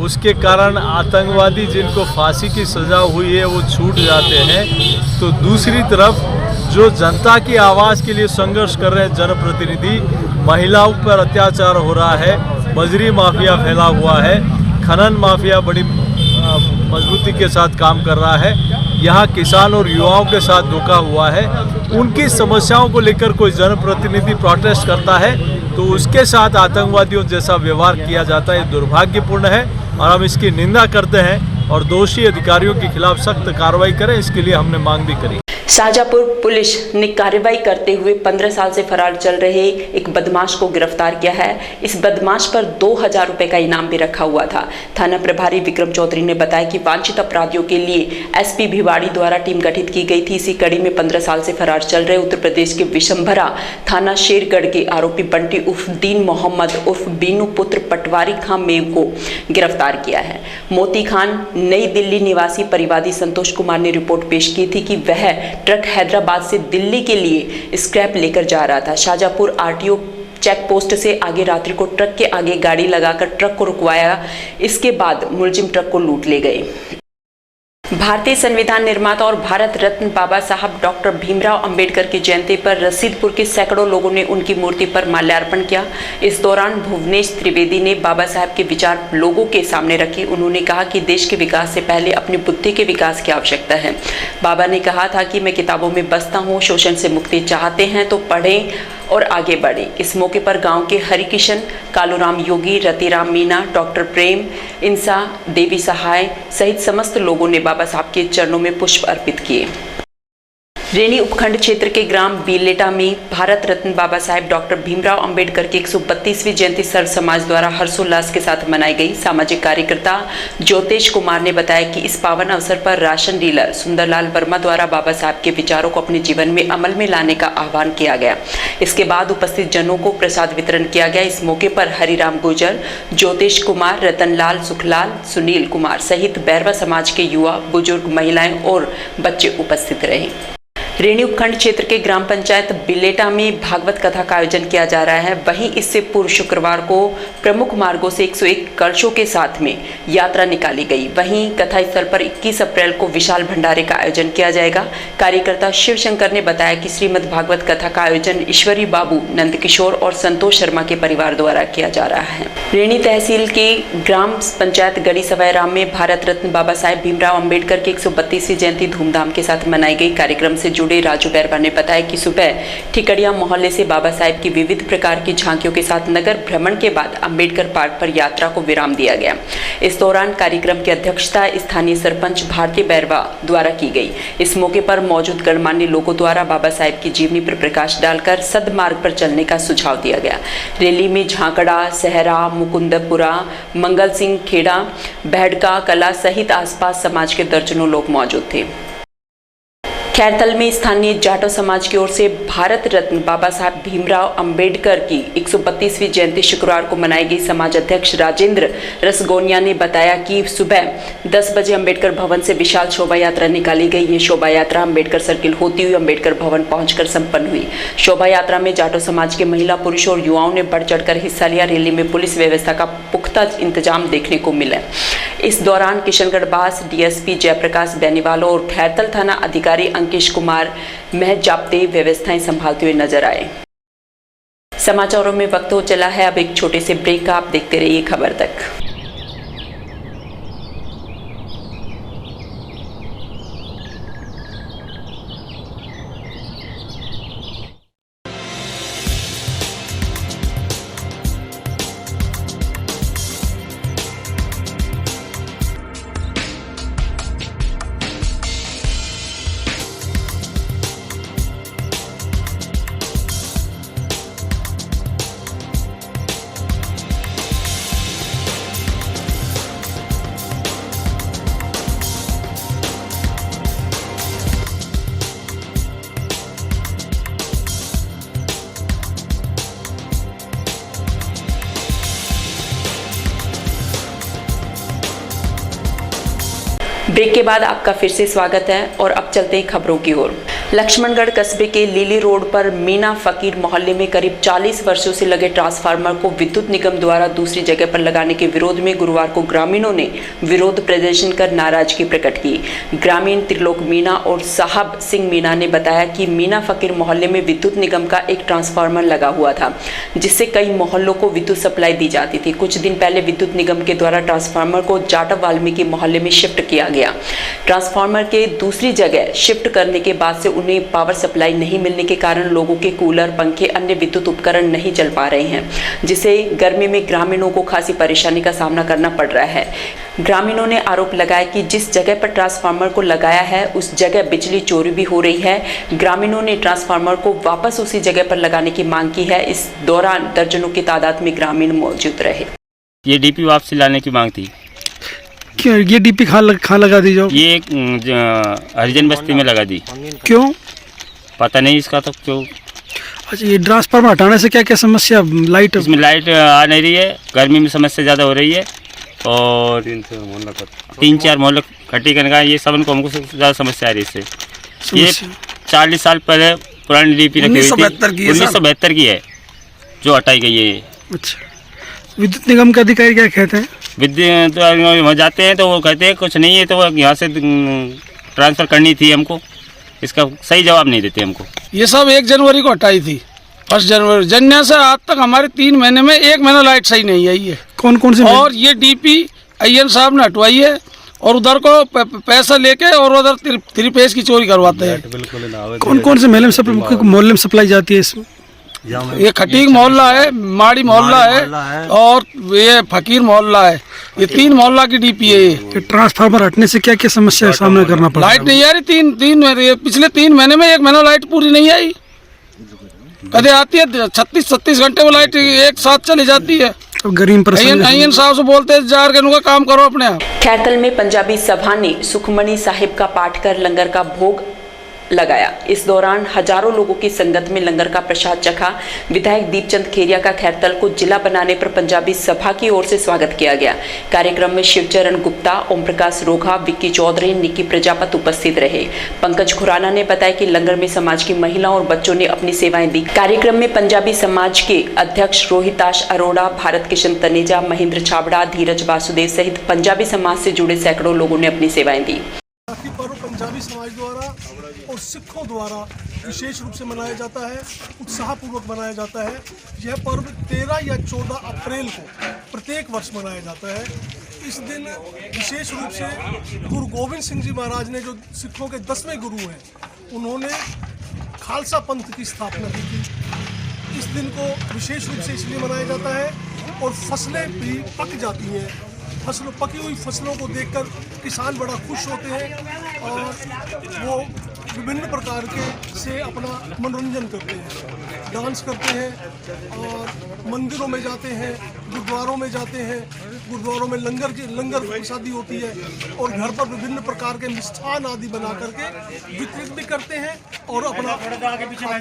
उसके कारण आतंकवादी जिनको फांसी की सजा हुई है वो छूट जाते हैं, तो दूसरी तरफ जो जनता की आवाज़ के लिए संघर्ष कर रहे हैं जनप्रतिनिधि, महिलाओं पर अत्याचार हो रहा है, बजरी माफिया फैला हुआ है, खनन माफिया बड़ी मजबूती के साथ काम कर रहा है। यहाँ किसान और युवाओं के साथ धोखा हुआ है। उनकी समस्याओं को लेकर कोई जनप्रतिनिधि प्रोटेस्ट करता है तो उसके साथ आतंकवादियों जैसा व्यवहार किया जाता है, दुर्भाग्यपूर्ण है और हम इसकी निंदा करते हैं और दोषी अधिकारियों के खिलाफ सख्त कार्रवाई करें, इसके लिए हमने मांग भी करी। शाजापुर पुलिस ने कार्रवाई करते हुए 15 साल से फरार चल रहे एक बदमाश को गिरफ्तार किया है। इस बदमाश पर 2000 रुपए का इनाम भी रखा हुआ था। थाना प्रभारी विक्रम चौधरी ने बताया कि वांछित अपराधियों के लिए एसपी भिवाड़ी द्वारा टीम गठित की गई थी। इसी कड़ी में 15 साल से फरार चल रहे उत्तर प्रदेश के विशंभरा थाना शेरगढ़ के आरोपी बंटी उर्फ दीन मोहम्मद उर्फ बीनू पुत्र पटवारी खां मेव को गिरफ्तार किया है। मोती खान नई दिल्ली निवासी परिवादी संतोष कुमार ने रिपोर्ट पेश की थी कि वह ट्रक हैदराबाद से दिल्ली के लिए स्क्रैप लेकर जा रहा था। शाजापुर आरटीओ चेक पोस्ट से आगे रात्रि को ट्रक के आगे गाड़ी लगाकर ट्रक को रुकवाया। इसके बाद मुलजिम ट्रक को लूट ले गए। भारतीय संविधान निर्माता और भारत रत्न बाबा साहब डॉक्टर भीमराव अंबेडकर की जयंती पर रसीदपुर के सैकड़ों लोगों ने उनकी मूर्ति पर माल्यार्पण किया। इस दौरान भुवनेश त्रिवेदी ने बाबा साहब के विचार लोगों के सामने रखे। उन्होंने कहा कि देश के विकास से पहले अपनी बुद्धि के विकास की आवश्यकता है। बाबा ने कहा था कि मैं किताबों में बसता हूँ, शोषण से मुक्ति चाहते हैं तो पढ़ें और आगे बढ़े। इस मौके पर गांव के हरिकिशन, कालूराम योगी, रतिराम मीना, डॉक्टर प्रेम इंसा, देवी सहाय सहित समस्त लोगों ने बाबा साहब के चरणों में पुष्प अर्पित किए। रेनी उपखंड क्षेत्र के ग्राम बीलेटा में भारत रत्न बाबा साहेब डॉक्टर भीमराव अंबेडकर की 132वीं जयंती सर्व समाज द्वारा हर्षोल्लास के साथ मनाई गई। सामाजिक कार्यकर्ता ज्योतेश कुमार ने बताया कि इस पावन अवसर पर राशन डीलर सुंदरलाल वर्मा द्वारा बाबा साहब के विचारों को अपने जीवन में अमल में लाने का आह्वान किया गया। इसके बाद उपस्थित जनों को प्रसाद वितरण किया गया। इस मौके पर हरिराम गुर्जर, ज्योतेश कुमार, रतनलाल, सुखलाल, सुनील कुमार सहित बैरवा समाज के युवा, बुजुर्ग, महिलाएं और बच्चे उपस्थित रहे। रेणी उपखंड क्षेत्र के ग्राम पंचायत बिलेटा में भागवत कथा का आयोजन किया जा रहा है। वहीं इससे पूर्व शुक्रवार को प्रमुख मार्गों से 101 कलशों के साथ में यात्रा निकाली गई। वहीं कथा स्थल पर 21 अप्रैल को विशाल भंडारे का आयोजन किया जाएगा। कार्यकर्ता शिवशंकर ने बताया कि श्रीमद् भागवत कथा का आयोजन ईश्वरी बाबू, नंदकिशोर और संतोष शर्मा के परिवार द्वारा किया जा रहा है। रेणी तहसील के ग्राम पंचायत गढ़ी सवाईराम में भारत रत्न बाबा साहेब भीमराव अंबेडकर की 132वीं जयंती धूमधाम के साथ मनाई गई। कार्यक्रम से राजू बैरवा ने बताया कि सुबह ठिकड़िया मोहल्ले से बाबा साहेब की विविध प्रकार की झांकियों के साथ नगर भ्रमण के बाद अंबेडकर पार्क पर यात्रा को विराम दिया गया। इस दौरान कार्यक्रम की अध्यक्षता स्थानीय सरपंच भारती बैरवा द्वारा की गई। इस मौके पर मौजूद गणमान्य लोगों द्वारा बाबा साहेब की जीवनी पर प्रकाश डालकर सदमार्ग पर चलने का सुझाव दिया गया। रैली में झांकड़ा, सहरा, मुकुंदपुरा, मंगल सिंह खेड़ा, बैठका कला सहित आसपास समाज के दर्जनों लोग मौजूद थे। खैरतल में स्थानीय जाटो समाज की ओर से भारत रत्न बाबा साहब भीमराव अंबेडकर की 132वीं जयंती शुक्रवार को मनाई गई। समाज अध्यक्ष राजेंद्र रसगोनिया ने बताया कि सुबह 10 बजे अंबेडकर भवन से विशाल शोभा यात्रा निकाली गई। ये शोभा यात्रा अंबेडकर सर्किल होती हुई अंबेडकर भवन पहुंचकर संपन्न हुई। शोभा यात्रा में जाटो समाज के महिला, पुरुष और युवाओं ने बढ़ चढ़कर हिस्सा लिया। रैली में पुलिस व्यवस्था का पुख्ता इंतजाम देखने को मिला। इस दौरान किशनगढ़ बास, डीएसपी जयप्रकाश बेनीवाल और खैरतल थाना अधिकारी अंकिश कुमार महज जाप्ते व्यवस्थाएं संभालते हुए नजर आए। समाचारों में वक्त हो चला है अब एक छोटे से ब्रेक का। आप देखते रहिए खबर तक। ब्रेक के बाद आपका फिर से स्वागत है और अब चलते हैं खबरों की ओर। लक्ष्मणगढ़ कस्बे के लीली रोड पर मीना फकीर मोहल्ले में करीब 40 वर्षों से लगे ट्रांसफार्मर को विद्युत निगम द्वारा दूसरी जगह पर लगाने के विरोध में गुरुवार को ग्रामीणों ने विरोध प्रदर्शन कर नाराजगी प्रकट की। ग्रामीण त्रिलोक मीना और साहब सिंह मीना ने बताया कि मीना फकीर मोहल्ले में विद्युत निगम का एक ट्रांसफार्मर लगा हुआ था, जिससे कई मोहल्लों को विद्युत सप्लाई दी जाती थी। कुछ दिन पहले विद्युत निगम के द्वारा ट्रांसफार्मर को जाटव वाल्मीकि मोहल्ले में शिफ्ट किया गया। ट्रांसफार्मर के दूसरी जगह शिफ्ट करने के बाद से उन्हें पावर सप्लाई नहीं मिलने के कारण लोगों के कूलर, पंखे, अन्य विद्युत उपकरण नहीं चल पा रहे हैं, जिससे गर्मी में ग्रामीणों को खासी परेशानी का सामना करना पड़ रहा है। ग्रामीणों ने आरोप लगाया कि जिस जगह पर ट्रांसफार्मर को लगाया है उस जगह बिजली चोरी भी हो रही है। ग्रामीणों ने ट्रांसफार्मर को वापस उसी जगह पर लगाने की मांग की है। इस दौरान दर्जनों की तादाद में ग्रामीण मौजूद रहे। ये डीपी वापसी लाने की मांग थी। क्यों ये डीपी कहाँ लगा दी जाओ? ये हरिजन बस्ती में लगा दी। क्यों? पता नहीं इसका तो क्यों। अच्छा, ये ट्रांसफार्मर हटाने से क्या क्या समस्या? लाइट इसमें लाइट आ नहीं रही है, गर्मी में समस्या ज़्यादा हो रही है और 3-4 मोहल्ले खट्टी करने का ये सब हमको ज़्यादा समस्या आ रही है इससे। ये 40 साल पहले पुरानी डीपी रखी हुई थी, 1972 की है जो हटाई गई है। अच्छा, विद्युत निगम के अधिकारी क्या कहते हैं? विद्युत वहाँ जाते हैं तो वो कहते हैं कुछ नहीं है, तो यहाँ से ट्रांसफ़र करनी थी हमको, इसका सही जवाब नहीं देते हमको। ये सब 1 जनवरी को हटाई थी, 1 जनवरी जनवरी से आज तक हमारे 3 महीने में 1 महीना लाइट सही नहीं आई है। कौन कौन से? और ये डीपी अय्यन साहब ने हटवाई है और उधर को पैसा लेके और उधर 3 फेज की चोरी करवाते हैं। कौन कौन से मोहल्ले में सप्लाई जाती है इसमें? ये खटीक मोहल्ला है, माड़ी मोहल्ला है और ये फकीर मोहल्ला है। ये 3 मोहल्ला की डीपी है। ये ट्रांसफार्मर हटने से क्या क्या समस्या का सामना करना पड़ा? लाइट नहीं आ रही, पिछले 3 महीने में 1 महीना लाइट पूरी नहीं आई। कभी आती है 36-36 घंटे में लाइट एक साथ चली जाती है। गरीब अय्यन साहब से बोलते हैं जार के उनका काम करो अपने आप। खैरकल में पंजाबी सभा ने सुखमणी साहिब का पाठ कर लंगर का भोग लगाया। इस दौरान हजारों लोगों की संगत में लंगर का प्रसाद चखा। विधायक दीपचंद खेरिया का खैरकल को जिला बनाने पर पंजाबी सभा की ओर से स्वागत किया गया। कार्यक्रम में शिवचरण गुप्ता, ओम प्रकाश रोघा, विक्की चौधरी, निक्की प्रजापत उपस्थित रहे। पंकज खुराना ने बताया कि लंगर में समाज की महिलाओं और बच्चों ने अपनी सेवाएं दी। कार्यक्रम में पंजाबी समाज के अध्यक्ष रोहिताश अरोड़ा, भारत किशन तनेजा, महेंद्र छाबड़ा, धीरज वासुदेव सहित पंजाबी समाज से जुड़े सैकड़ों लोगों ने अपनी सेवाएं दी। पंजाबी समाज द्वारा और सिखों द्वारा विशेष रूप से मनाया जाता है, उत्साहपूर्वक मनाया जाता है। यह पर्व 13 या 14 अप्रैल को प्रत्येक वर्ष मनाया जाता है। इस दिन विशेष रूप से गुरु गोविंद सिंह जी महाराज ने, जो सिखों के 10वें गुरु हैं, उन्होंने खालसा पंथ की स्थापना की थी। इस दिन को विशेष रूप से इसलिए मनाया जाता है और फसलें भी पक जाती हैं। पकी हुई फसलों को देखकर किसान बड़ा खुश होते हैं और वो विभिन्न प्रकार के से अपना मनोरंजन करते हैं, डांस करते हैं और मंदिरों में जाते हैं, गुरुद्वारों में जाते हैं। गुरुद्वारों में लंगर प्रसादी होती है और घर पर विभिन्न प्रकार के मिष्ठान आदि बना करके वितरित भी करते हैं और अपना खाते भी हैं।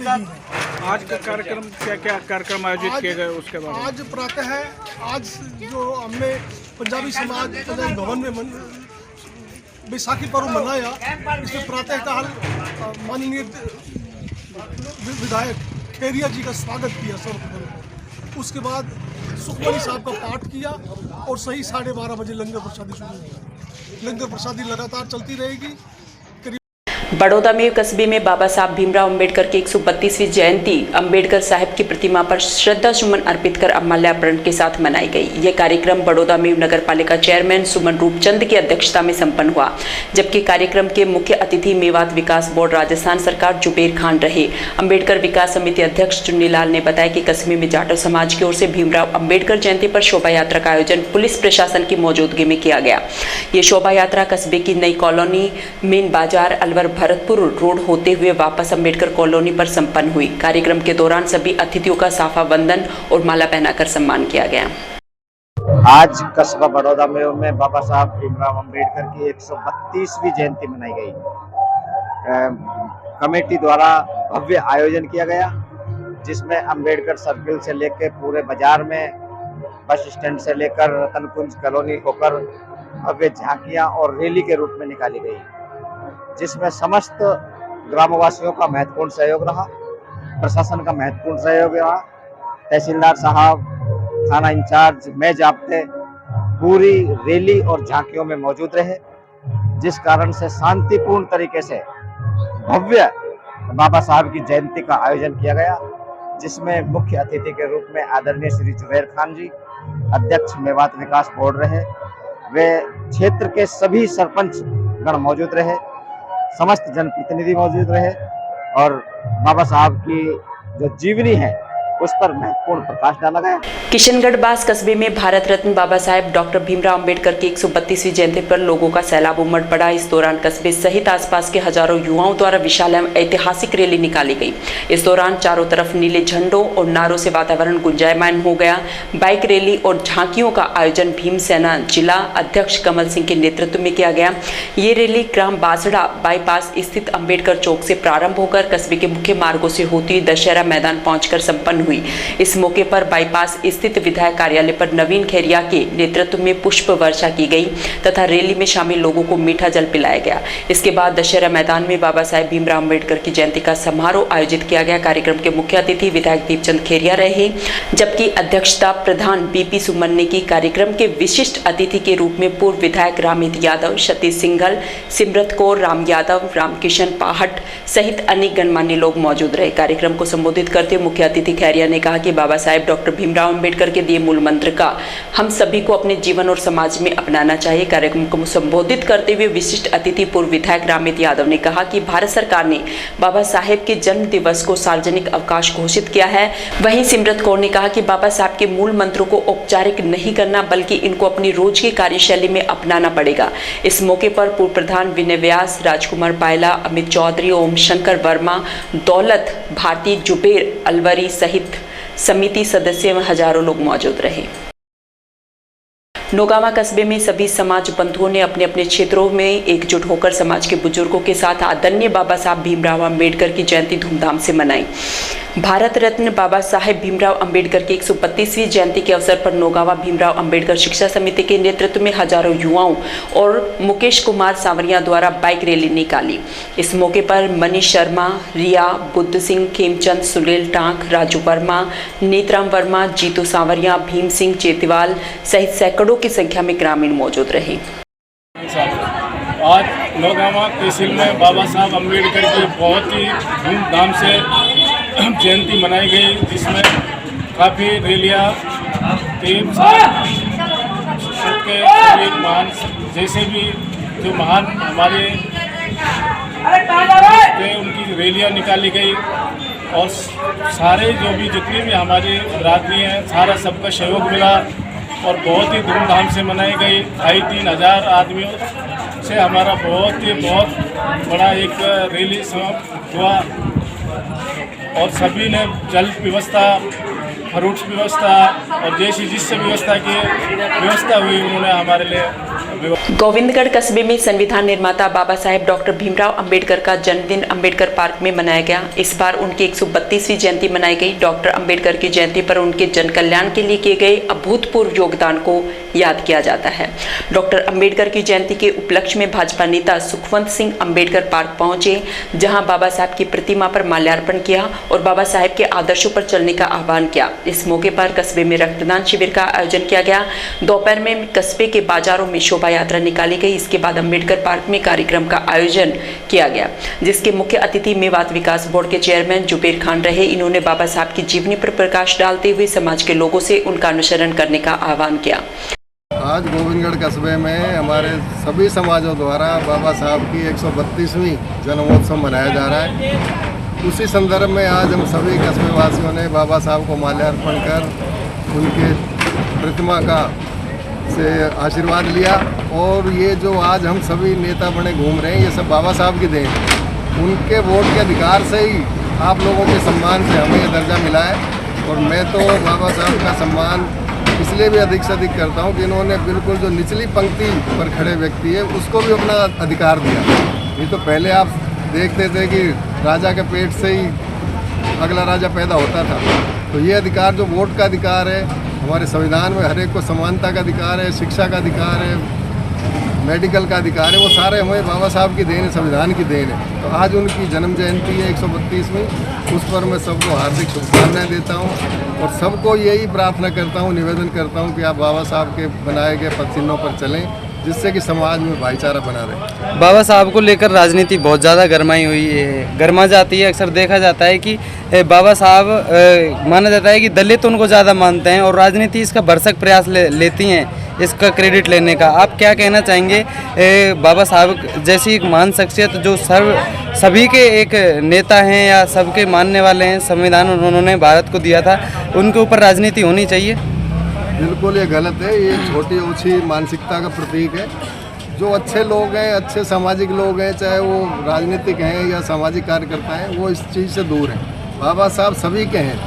आज का कार्यक्रम क्या कार्यक्रम आयोजित किए गए उसके बाद? आज प्रातः है, आज जो हमने पंजाबी समाज पंजाबी भवन में बैसाखी पर्व मनाया, इसमें प्रातःकाल माननीय विधायक खेरिया जी का स्वागत किया सर्वप्रथम। उसके बाद सुखमणी साहब का पाठ किया और सही 12:30 बजे लंगर प्रसादी शुरू हुई। लंगर प्रसादी लगातार चलती रहेगी। बड़ौदा में कस्बे में बाबा साहब भीमराव अंबेडकर की 132वीं जयंती अंबेडकर साहिब की प्रतिमा पर श्रद्धा सुमन अर्पित कर माल्यार्पण के साथ मनाई गई। यह कार्यक्रम बड़ौदा में नगर पालिका चेयरमैन सुमन रूपचंद की अध्यक्षता में संपन्न हुआ, जबकि कार्यक्रम के मुख्य अतिथि मेवात विकास बोर्ड राजस्थान सरकार जुबेर खान रहे। अंबेडकर विकास समिति अध्यक्ष चुन्नीलाल ने बताया कि कस्बे में जाटव समाज की ओर से भीमराव अंबेडकर जयंती पर शोभा यात्रा का आयोजन पुलिस प्रशासन की मौजूदगी में किया गया। ये शोभा यात्रा कस्बे की नई कॉलोनी, मेन बाजार, अलवर भरतपुर रोड होते हुए वापस अंबेडकर कॉलोनी पर संपन्न हुई। कार्यक्रम के दौरान सभी अतिथियों का साफा बंधन और माला पहनाकर सम्मान किया गया। आज कस्बा बड़ौदा में बाबा साहब भीमराव अंबेडकर की 132वीं जयंती मनाई गई। कमेटी द्वारा भव्य आयोजन किया गया, जिसमें अंबेडकर सर्किल से लेकर पूरे बाजार में, बस स्टैंड से लेकर रतनकुंज कॉलोनी होकर भव्य झांकियां और रैली के रूप में निकाली गई, जिसमें समस्त ग्रामवासियों का महत्वपूर्ण सहयोग रहा, प्रशासन का महत्वपूर्ण सहयोग रहा। तहसीलदार साहब, थाना इंचार्ज, मैं जाब्ते पूरी रैली और झांकियों में मौजूद रहे, जिस कारण से शांतिपूर्ण तरीके से भव्य बाबा साहब की जयंती का आयोजन किया गया, जिसमें मुख्य अतिथि के रूप में आदरणीय श्री जुबैर खान जी, अध्यक्ष मेवात विकास बोर्ड रहे। वे क्षेत्र के सभी सरपंच गण मौजूद रहे, समस्त जनप्रतिनिधि मौजूद रहे और बाबा साहब की जो जीवनी है उस पर महत्वपूर्ण प्रकाश डाला गया। किशनगढ़ बास कस्बे में भारत रत्न बाबा साहेब डॉक्टर भीमराव अंबेडकर की 132वीं जयंती पर लोगों का सैलाब उमड़ पड़ा। इस दौरान कस्बे सहित आसपास के हजारों युवाओं द्वारा विशाल एवं ऐतिहासिक रैली निकाली गई। इस दौरान चारों तरफ नीले झंडों और नारों से वातावरण गुंजायमान हो गया। बाइक रैली और झांकियों का आयोजन भीमसेना जिला अध्यक्ष कमल सिंह के नेतृत्व में किया गया। ये रैली ग्राम बासड़ा बाईपास स्थित अंबेडकर चौक से प्रारंभ होकर कस्बे के मुख्य मार्गों से होती हुई दशहरा मैदान पहुंचकर संपन्न हुई। इस मौके पर बाईपास स्थित विधायक कार्यालय पर नवीन खेरिया के नेतृत्व में पुष्प वर्षा की गई तथा रैली में शामिल लोगों को मीठा जल पिलाया गया। इसके बाद दशहरा मैदान में बाबा साहेब भीमराव अम्बेडकर की जयंती का समारोह आयोजित किया गया। कार्यक्रम के मुख्य अतिथि विधायक दीपचंद खेरिया रहे, जबकि अध्यक्षता प्रधान बीपी सुमन ने की। कार्यक्रम के विशिष्ट अतिथि के रूप में पूर्व विधायक रामहित यादव, सतीश सिंघल, सिमरत कौर, राम यादव, रामकिशन पाहट सहित अनेक गणमान्य लोग मौजूद रहे। कार्यक्रम को संबोधित करते हुए मुख्य अतिथि खेरिया ने कहा कि बाबा साहेब डॉक्टर भीमराव अंबेडकर के दिए मूल मंत्र का हम सभी को अपने जीवन और समाज में अपनाना चाहिए। कार्यक्रम को संबोधित करते हुए विशिष्ट अतिथि पूर्व विधायक रामहित यादव ने कहा कि भारत सरकार ने बाबा साहेब के जन्म दिवस को सार्वजनिक अवकाश घोषित किया है। वहीं सिमरत कौर ने कहा कि बाबा साहब के मूल मंत्रों को औपचारिक नहीं करना बल्कि इनको अपनी रोज की कार्यशैली में अपनाना पड़ेगा। इस मौके पर पूर्व प्रधान विनय व्यास, राजकुमार पायला, अमित चौधरी, ओम शंकर वर्मा, दौलत भारती, जुबेर अलवरी सहित समिति सदस्य एवं हजारों लोग मौजूद रहे। नौगावा कस्बे में सभी समाज बंधुओं ने अपने अपने क्षेत्रों में एकजुट होकर समाज के बुजुर्गों के साथ आदरणीय बाबा साहब भीमराव अंबेडकर की जयंती धूमधाम से मनाई। भारत रत्न बाबा साहेब भीमराव अंबेडकर की 132वीं जयंती के अवसर पर नौगावा भीमराव अंबेडकर शिक्षा समिति के नेतृत्व में हजारों युवाओं और मुकेश कुमार सांवरिया द्वारा बाइक रैली निकाली। इस मौके पर मनीष शर्मा, रिया, बुद्ध सिंह, खेमचंद, सुनील टांक, राजू वर्मा, नेतराम वर्मा, जीतू सांवरिया, भीम सिंह चेतीवाल सहित सैकड़ों की संख्या में ग्रामीण मौजूद रहे। आज नौगावा तहसील में बाबा साहब अम्बेडकर की बहुत ही धूमधाम से जयंती मनाई गई, जिसमें काफ़ी रैलियाँ टीम के महान जैसे भी जो महान हमारे थे उनकी रैलियाँ निकाली गई और सारे जो भी जितने भी हमारे बरादरी हैं सारा सबका सहयोग मिला और बहुत ही धूमधाम से मनाई गई। 2,500 आदमियों से हमारा बहुत बड़ा एक रैली समाप्त हुआ और सभी ने जल व्यवस्था, फ्रूट्स व्यवस्था और जैसी जिससे व्यवस्था की व्यवस्था हुई उन्होंने हमारे लिए। गोविंदगढ़ कस्बे में संविधान निर्माता बाबा साहेब डॉक्टर भीमराव अंबेडकर का जन्मदिन अंबेडकर पार्क में मनाया गया। इस बार उनकी 132वीं जयंती मनाई गई। डॉक्टर अंबेडकर की जयंती पर उनके जन कल्याण के लिए किए गए अभूतपूर्व योगदान को याद किया जाता है। डॉक्टर अंबेडकर की जयंती के उपलक्ष्य में भाजपा नेता सुखवंत सिंह अंबेडकर पार्क पहुंचे, जहां बाबा साहब की प्रतिमा पर माल्यार्पण किया और बाबा साहेब के आदर्शों पर चलने का आह्वान किया। इस मौके पर कस्बे में रक्तदान शिविर का आयोजन किया गया। दोपहर में कस्बे के बाजारों में शोभा यात्रा निकाली गई। इसके बाद अंबेडकर पार्क में कार्यक्रम का आयोजन किया गया, जिसके मुख्य अतिथि मेवात विकास बोर्ड के चेयरमैन जुबेर खान रहे। इन्होंने बाबा साहब की जीवनी पर प्रकाश डालते हुए समाज के लोगों से उनका अनुसरण करने का आह्वान किया। आज गोविंदगढ़ कस्बे में हमारे सभी समाजों द्वारा बाबा साहब की 132वीं जन्मोत्सव मनाया जा रहा है। उसी संदर्भ में आज हम सभी कस्बे वासियों ने बाबा साहब को माल्यार्पण कर उनके प्रतिमा का से आशीर्वाद लिया और ये जो आज हम सभी नेता बने घूम रहे हैं ये सब बाबा साहब की देन। उनके वोट के अधिकार से ही आप लोगों के सम्मान से हमें ये दर्जा मिला है और मैं तो बाबा साहब का सम्मान इसलिए भी अधिक से अधिक करता हूँ कि इन्होंने बिल्कुल जो निचली पंक्ति पर खड़े व्यक्ति है उसको भी अपना अधिकार दिया। ये तो पहले आप देखते थे कि राजा के पेट से ही अगला राजा पैदा होता था, तो ये अधिकार जो वोट का अधिकार है, हमारे संविधान में हर एक को समानता का अधिकार है, शिक्षा का अधिकार है, मेडिकल का अधिकार है, वो सारे हमें बाबा साहब की देन है, संविधान की देन है। तो आज उनकी जन्म जयंती है 132वीं, उस पर मैं सबको हार्दिक शुभकामनाएं देता हूँ और सबको यही प्रार्थना करता हूँ, निवेदन करता हूँ कि आप बाबा साहब के बनाए गए पद चिन्हों पर चलें, जिससे कि समाज में भाईचारा बना रहे। बाबा साहब को लेकर राजनीति बहुत ज़्यादा गरमाई हुई है, गरमा जाती है। अक्सर देखा जाता है कि बाबा साहब माना जाता है कि दलित उनको ज़्यादा मानते हैं और राजनीति इसका भरसक प्रयास लेती हैं इसका क्रेडिट लेने का। आप क्या कहना चाहेंगे बाबा साहब जैसी एक महान शख्सियत जो सभी के एक नेता हैं या सबके मानने वाले हैं, संविधान उन्होंने भारत को दिया था, उनके ऊपर राजनीति होनी चाहिए? बिल्कुल ये गलत है, ये छोटी ऊँची मानसिकता का प्रतीक है। जो अच्छे लोग हैं, अच्छे सामाजिक लोग हैं, चाहे वो राजनीतिक हैं या सामाजिक कार्यकर्ता हैं, वो इस चीज़ से दूर हैं। बाबा साहब सभी के हैं,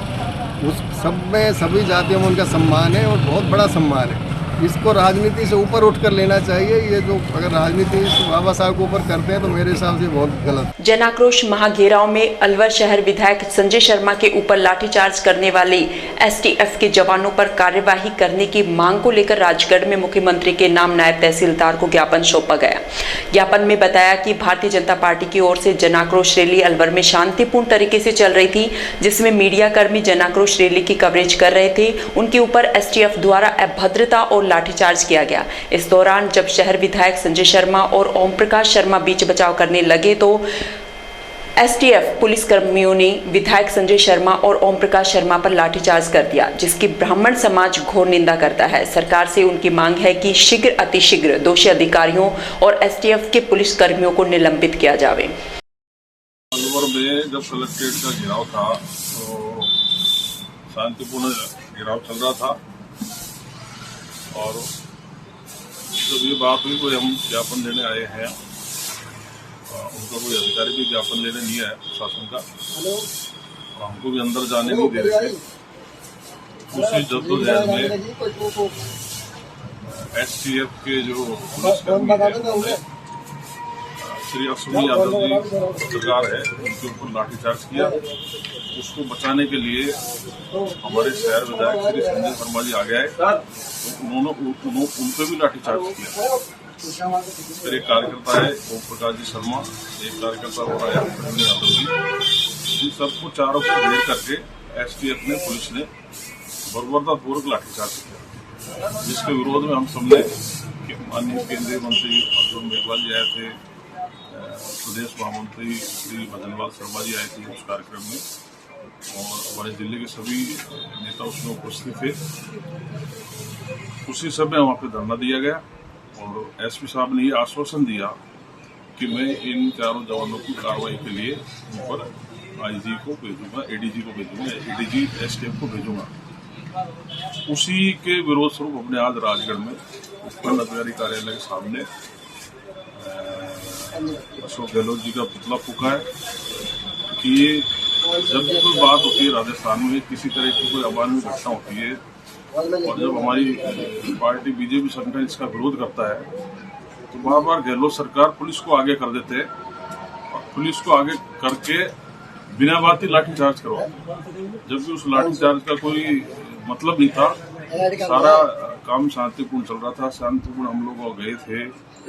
उस सब में सभी जातियों में उनका सम्मान है और बहुत बड़ा सम्मान है। इसको राजनीति से ऊपर उठकर लेना चाहिए। ये जो अगर राजनीति बाबा साहब को ऊपर करते हैं तो मेरे हिसाब से बहुत गलत। जन आक्रोश महाघेराव में अलवर शहर विधायक संजय शर्मा के ऊपर लाठीचार्ज करने वाले एसटीएफ के जवानों पर कार्यवाही करने की मांग को लेकर राजगढ़ में मुख्यमंत्री के नाम नायब तहसीलदार को ज्ञापन सौंपा गया। ज्ञापन में बताया कि भारतीय जनता पार्टी की ओर से जन आक्रोश रैली अलवर में शांतिपूर्ण तरीके से चल रही थी, जिसमें मीडिया कर्मी जन आक्रोश रैली की कवरेज कर रहे थे। उनके ऊपर एसटीएफ द्वारा अभद्रता और लाठीचार्ज किया गया। इस दौरान जब शहर विधायक संजय शर्मा और ओम प्रकाश शर्मा बीच बचाव करने लगे तो एसटीएफ पुलिस कर्मियों ने विधायक संजय शर्मा और ओम प्रकाश शर्मा पर लाठीचार्ज कर दिया, जिसकी ब्राह्मण समाज घोर निंदा करता है। सरकार से उनकी मांग है कि शीघ्र अतिशीघ्र दोषी अधिकारियों और एसटीएफ के पुलिस कर्मियों को निलंबित किया जाए। अलवर में जब कलेक्ट्रेट का घेराव था तो शांतिपूर्ण घेराव चल रहा था और जब ये बात हुई कोई हम ज्ञापन देने आए हैं, उनका कोई अधिकारी भी ज्ञापन लेने नहीं आया प्रशासन का, और हमको भी अंदर जाने नहीं दे रहे थे। उसी जद्दोजहद में एसटीएफ के जो पुलिसकर्मी हैं उन्होंने श्री अश्विनी यादव जी सरकार है उनके ऊपर लाठीचार्ज किया। उसको बचाने के लिए हमारे शहर विधायक श्री संजय शर्मा जी आ गए तो उन्होंने उन पर भी लाठीचार्ज किया। फिर एक कार्यकर्ता है ओम प्रकाश जी शर्मा, एक कार्यकर्ता हो रहा है अश्विनी यादव जी, इन सबको चारों को घेर करके एसटीएफ ने पुलिस ने बर्बरतापूर्वक लाठीचार्ज किया, जिसके विरोध में हम सबने माननीय केंद्रीय मंत्री अर्जुन मेघवाल जी आए थे, प्रदेश महामंत्री श्री भजनलाल शर्मा जी आए थे उस कार्यक्रम में, और हमारे जिले के सभी नेता उसमें उपस्थित थे। उसी समय वहाँ पे धरना दिया गया और एसपी साहब ने ये आश्वासन दिया कि मैं इन चारों जवानों की कार्रवाई के लिए उन पर आईजी को भेजूंगा, एडीजी को भेजूंगा, एडीजी एसटीएफ को भेजूंगा। उसी के विरोध स्वरूप हमने आज राजगढ़ में उपखंड अधिकारी कार्यालय के सामने अशोक गहलोत जी का पुतला फूका है कि ये जब भी कोई बात होती है राजस्थान में, किसी तरह की कोई अवांछनीय घटना होती है और जब हमारी पार्टी बीजेपी संगठन इसका विरोध करता है तो बार बार गहलोत सरकार पुलिस को आगे कर देते हैं और पुलिस को आगे करके बिना बात ही लाठीचार्ज करवा, जबकि उस लाठीचार्ज का कोई मतलब नहीं था। सारा काम शांतिपूर्ण चल रहा था, शांतिपूर्ण हम लोग गए थे,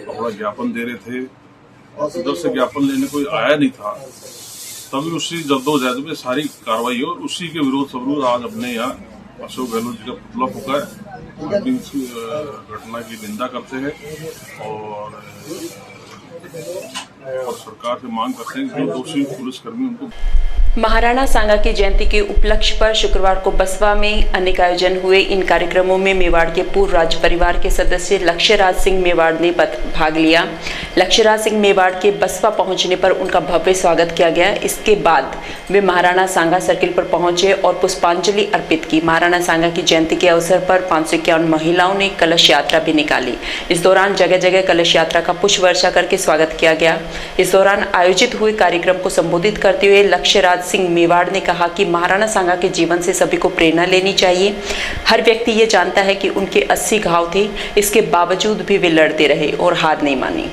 अपना ज्ञापन दे रहे थे और उधर से ज्ञापन लेने कोई आया नहीं था। तभी उसी जद्दोजहद में सारी कार्रवाई हो और उसी के विरोध स्वरूप आज हमने यहाँ अशोक गहलोत जी का पुतला फूका है। अभी इस घटना की निंदा करते हैं और सरकार से मांग करते हैं कि जो दोषी पुलिसकर्मी उनको। महाराणा सांगा की जयंती के उपलक्ष्य पर शुक्रवार को बसपा में अनेक आयोजन हुए। इन कार्यक्रमों में मेवाड़ के पूर्व राज परिवार के सदस्य लक्ष्यराज सिंह मेवाड़ ने भाग लिया। लक्ष्यराज सिंह मेवाड़ के बसपा पहुंचने पर उनका भव्य स्वागत किया गया। इसके बाद वे महाराणा सांगा सर्किल पर पहुंचे और पुष्पांजलि अर्पित की। महाराणा सांगा की जयंती के अवसर पर 551 महिलाओं ने कलश यात्रा भी निकाली। इस दौरान जगह जगह कलश यात्रा का पुष्प वर्षा करके स्वागत किया गया। इस दौरान आयोजित हुए कार्यक्रम को संबोधित करते हुए लक्ष्यराज सिंह मेवाड़ ने कहा कि महाराणा सांगा के जीवन से सभी को प्रेरणा लेनी चाहिए। हर व्यक्ति ये जानता है कि उनके 80 घाव थे, इसके बावजूद भी वे लड़ते रहे और हार नहीं मानी।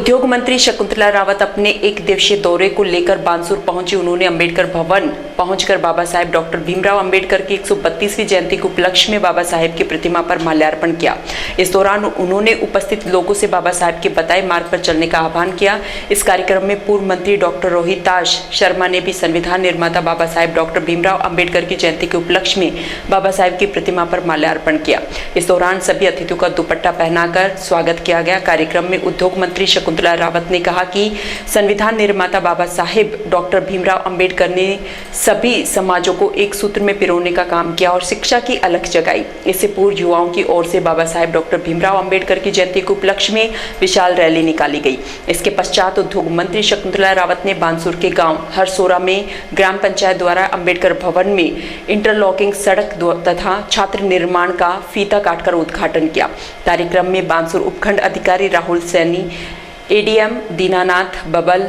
उद्योग मंत्री शकुंतला रावत अपने एक दिवसीय दौरे को लेकर बानसूर पहुंची। उन्होंने अंबेडकर भवन पहुंचकर बाबा साहेब डॉक्टर भीमराव अंबेडकर की 132वीं जयंती के उपलक्ष्य में बाबा साहेब की प्रतिमा पर माल्यार्पण किया। इस दौरान उन्होंने उपस्थित लोगों से बाबा साहेब के बताए मार्ग पर चलने का आह्वान किया। इस कार्यक्रम में पूर्व मंत्री डॉक्टर रोहिताश शर्मा ने भी संविधान निर्माता बाबा साहेब डॉक्टर भीमराव अंबेडकर की जयंती के उपलक्ष्य में बाबा साहेब की प्रतिमा पर माल्यार्पण किया। इस दौरान सभी अतिथियों का दुपट्टा पहनाकर स्वागत किया गया। कार्यक्रम में उद्योग मंत्री शकुंतला रावत ने कहा कि संविधान निर्माता बाबा साहेब डॉक्टर भीमराव अंबेडकर ने सभी समाजों को एक सूत्र में पिरोने का काम किया और शिक्षा की अलख जगाई। इससे पूर्व युवाओं की ओर से बाबा साहेब डॉक्टर भीमराव अंबेडकर की जयंती के उपलक्ष्य में विशाल रैली निकाली गई। इसके पश्चात उद्योग मंत्री शकुंतला रावत ने बानसूर के गांव हरसोरा में ग्राम पंचायत द्वारा अंबेडकर भवन में इंटरलॉकिंग सड़क तथा छात्र निर्माण का फीता काटकर उद्घाटन किया। कार्यक्रम में बानसूर उपखंड अधिकारी Rahul Saini, ADM Dinanath bubble,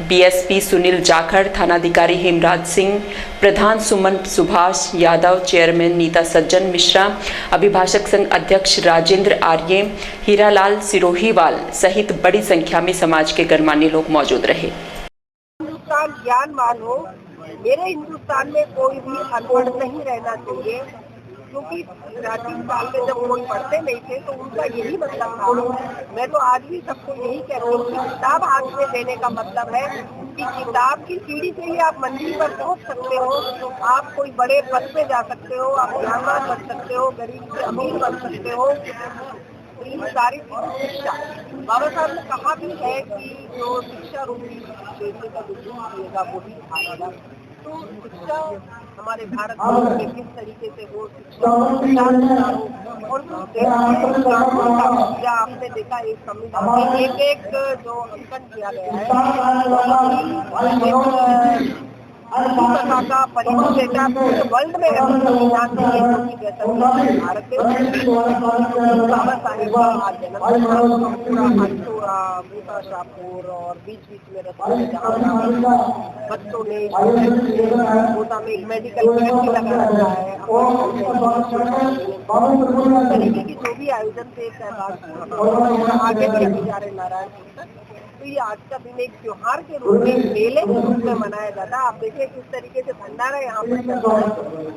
BSP Sunil Jakhar, थानाधिकारी हेमराज सिंह, प्रधान सुमन सुभाष यादव, चेयरमैन नीता सज्जन मिश्रा, अभिभाषक संघ अध्यक्ष राजेंद्र आर्य, हीरालाल सिरोहीवाल सहित बड़ी संख्या में समाज के गणमान्य लोग मौजूद रहे। हिंदुस्तान ज्ञानवान हो, मेरे हिंदुस्तान में कोई भी अनपढ़ नहीं रहना चाहिए, क्योंकि प्राचीन काल में जब कोई पढ़ते नहीं थे तो उनका यही मतलब था। मैं तो आज भी सबको यही कहती हूँ कि किताब हाथ में देने का मतलब है कि किताब की सीढ़ी से ही आप मंजिल पर पहुँच सकते हो, आप कोई बड़े पद पे जा सकते हो, आप ज्ञानवान बन सकते हो, गरीब से अमीर बन सकते हो। इन सारी शिक्षा बाबा साहब ने कहा भी है कि जो शिक्षा रूपी देने का दिएगा वो भी आएगा। तो शिक्षा हमारे भारत में किस तरीके से हो, शिक्षा और आपने देखा एक संविधान में एक जो अंकन किया गया है का परिचय देता है वर्ल्ड में संविधान भारत में बाबा साहेब का शाहपुर और बीच बीच में बच्चों ने गोदा में मेडिकल कैंप भी लगा रखा है। तरीके की जो भी आयोजन थे आगे बढ़े जा रहे नारायण। तो ये आज का दिन एक त्योहार के रूप में, मेले के रूप में मनाया जाता है। आप देखिए किस तरीके से भंडारा यहाँ पर चल रहा है।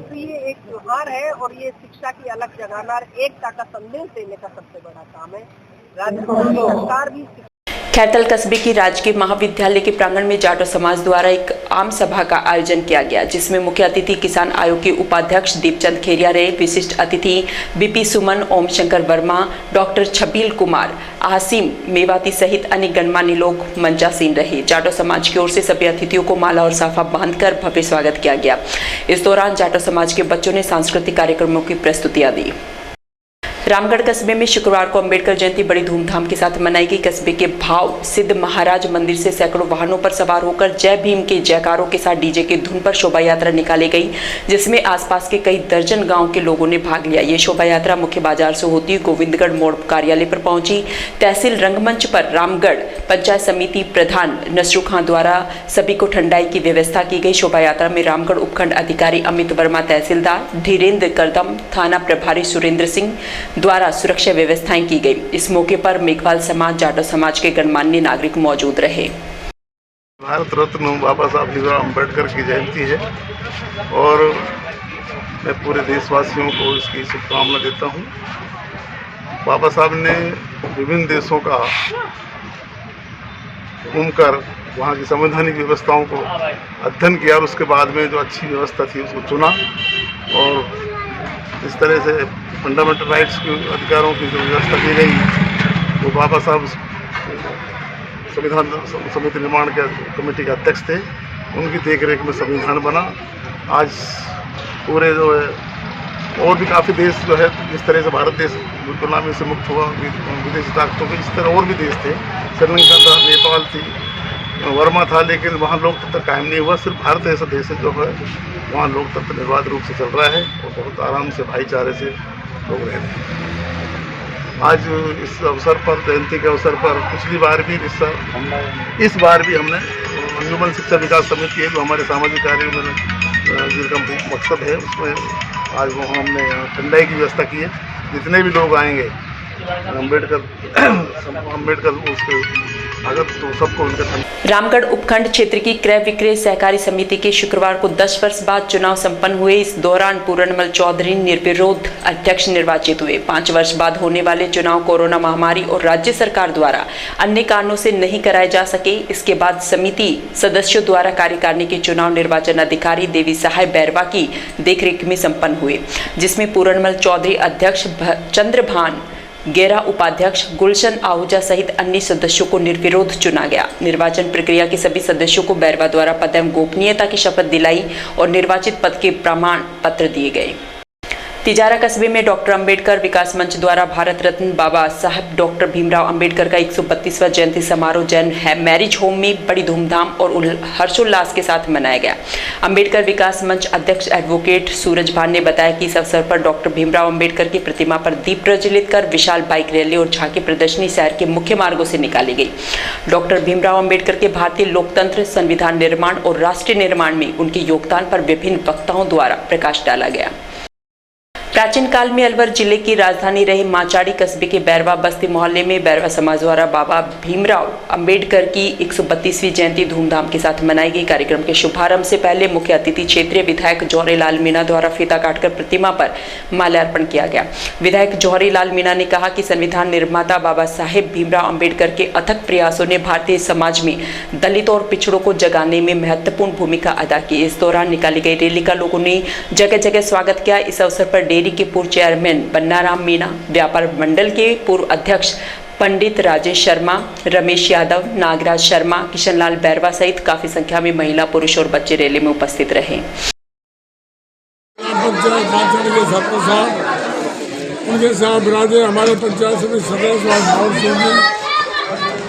तो ये एक त्योहार है और ये शिक्षा की अलग जगाना और एकता का संदेश देने का सबसे बड़ा काम है। राज्य सरकार भी खैरतल कस्बे की राजकीय महाविद्यालय के प्रांगण में जाटो समाज द्वारा एक आम सभा का आयोजन किया गया, जिसमें मुख्य अतिथि किसान आयोग के उपाध्यक्ष दीपचंद खेरिया रहे। विशिष्ट अतिथि बीपी सुमन, ओम शंकर वर्मा, डॉक्टर छबील कुमार, आसिम मेवाती सहित अन्य गणमान्य लोग मंचासीन रहे। जाटो समाज की ओर से सभी अतिथियों को माला और साफा बांधकर भव्य स्वागत किया गया। इस दौरान जाटो समाज के बच्चों ने सांस्कृतिक कार्यक्रमों की प्रस्तुतियां दी। रामगढ़ कस्बे में शुक्रवार को अंबेडकर जयंती बड़ी धूमधाम के साथ मनाई गई। कस्बे के भाव सिद्ध महाराज मंदिर से सैकड़ों वाहनों पर सवार होकर जय भीम के जयकारों के साथ डीजे के धुन पर शोभा यात्रा निकाली गई, जिसमें आसपास के कई दर्जन गांव के लोगों ने भाग लिया। ये शोभा यात्रा मुख्य बाजार से होती हुई गोविंदगढ़ मोड़ कार्यालय पर पहुंची। तहसील रंगमंच पर रामगढ़ पंचायत समिति प्रधान नसरू खां द्वारा सभी को ठंडाई की व्यवस्था की गई। शोभा यात्रा में रामगढ़ उपखंड अधिकारी अमित वर्मा, तहसीलदार धीरेन्द्र करदम, थाना प्रभारी सुरेंद्र सिंह द्वारा सुरक्षा व्यवस्थाएं की गई। इस मौके पर मेघवाल समाज, जाटो समाज के गणमान्य नागरिक मौजूद रहे। भारत रत्न बाबा साहब भीमराव अंबेडकर की जयंती है और मैं पूरे देशवासियों को इसकी शुभकामना देता हूं। बाबा साहब ने विभिन्न देशों का घूमकर वहाँ की संवैधानिक व्यवस्थाओं को अध्ययन किया और उसके बाद में जो अच्छी व्यवस्था थी उसको चुना और इस तरह से फंडामेंटल राइट्स के अधिकारों की जो व्यवस्था की गई वो बाबा साहब संविधान समिति निर्माण के कमेटी के अध्यक्ष थे, उनकी देखरेख में संविधान बना। आज पूरे जो है और भी काफ़ी देश जो है इस तरह से भारत देश गुलामी से मुक्त हुआ विदेशी ताकतों के, इस तरह और भी देश थे। श्रीलंका था, नेपाल थी, वर्मा था, लेकिन वहाँ लोकतंत्र कायम नहीं हुआ। सिर्फ भारत ऐसा देश है जो है वहाँ लोकतंत्र निर्बाध रूप से चल रहा है और बहुत आराम से भाईचारे से लोग रह रहे हैं। आज इस अवसर पर, जयंती के अवसर पर पिछली बार भी इस बार भी हमने अंजुमन शिक्षा विकास समिति है जो हमारे सामाजिक कार्यों में जिनका मकसद है उसमें आज वो हमने ठंडाई की व्यवस्था की है। जितने भी लोग आएंगे अम्बेडकर उसके अगर तो सबको उनके रामगढ़ उपखंड क्षेत्र की क्रय विक्रय सहकारी समिति के शुक्रवार को 10 वर्ष बाद चुनाव संपन्न हुए। इस दौरान पूरणमल चौधरी निर्विरोध अध्यक्ष निर्वाचित हुए। 5 वर्ष बाद होने वाले चुनाव कोरोना महामारी और राज्य सरकार द्वारा अन्य कारणों से नहीं कराए जा सके। इसके बाद समिति सदस्यों द्वारा कार्यकारिणी के चुनाव निर्वाचन अधिकारी देवी सहाय बैरवा की देखरेख में संपन्न हुए, जिसमें पूरणमल चौधरी अध्यक्ष, चंद्रभान गेरा उपाध्यक्ष, गुलशन आहूजा सहित अन्य सदस्यों को निर्विरोध चुना गया। निर्वाचन प्रक्रिया के सभी सदस्यों को बैरवा द्वारा पद एवं गोपनीयता की शपथ दिलाई और निर्वाचित पद के प्रमाण पत्र दिए गए। तिजारा कस्बे में डॉक्टर अंबेडकर विकास मंच द्वारा भारत रत्न बाबा साहब डॉक्टर भीमराव अंबेडकर का 132वां जयंती समारोह जैन मैरिज होम में बड़ी धूमधाम और हर्षोल्लास के साथ मनाया गया। अंबेडकर विकास मंच अध्यक्ष एडवोकेट सूरज भान ने बताया कि इस अवसर पर डॉक्टर भीमराव अंबेडकर की प्रतिमा पर दीप प्रज्वलित कर विशाल बाइक रैली और झांकी प्रदर्शनी शहर के मुख्य मार्गों से निकाली गई। डॉक्टर भीमराव अंबेडकर के भारतीय लोकतंत्र, संविधान निर्माण और राष्ट्र निर्माण में उनके योगदान पर विभिन्न वक्ताओं द्वारा प्रकाश डाला गया। प्राचीन काल में अलवर जिले की राजधानी रहे माचाड़ी कस्बे के बैरवा बस्ती मोहल्ले में बैरवा समाज द्वारा बाबा भीमराव अंबेडकर की 132वीं जयंती धूमधाम के साथ मनाई गई। कार्यक्रम के शुभारंभ से पहले मुख्य अतिथि क्षेत्रीय विधायक जौहरी लाल मीणा द्वारा फीता काटकर प्रतिमा पर माल्यार्पण किया गया। विधायक जौहरी लाल मीणा ने कहा कि संविधान निर्माता बाबा साहेब भीमराव अंबेडकर के अथक प्रयासों ने भारतीय समाज में दलितों और पिछड़ों को जगाने में महत्वपूर्ण भूमिका अदा की। इस दौरान निकाली गई रैली का लोगों ने जगह जगह स्वागत किया। इस अवसर पर डेयरी के पूर्व चेयरमैन बन्नाराम मीणा, व्यापार मंडल के पूर्व अध्यक्ष पंडित राजेश शर्मा, रमेश यादव, नागराज शर्मा, किशनलाल बैरवा सहित काफी संख्या में महिला, पुरुष और बच्चे रैली में उपस्थित रहे। उनके साथ बिराजे हमारे पंचायत समिति सदस्य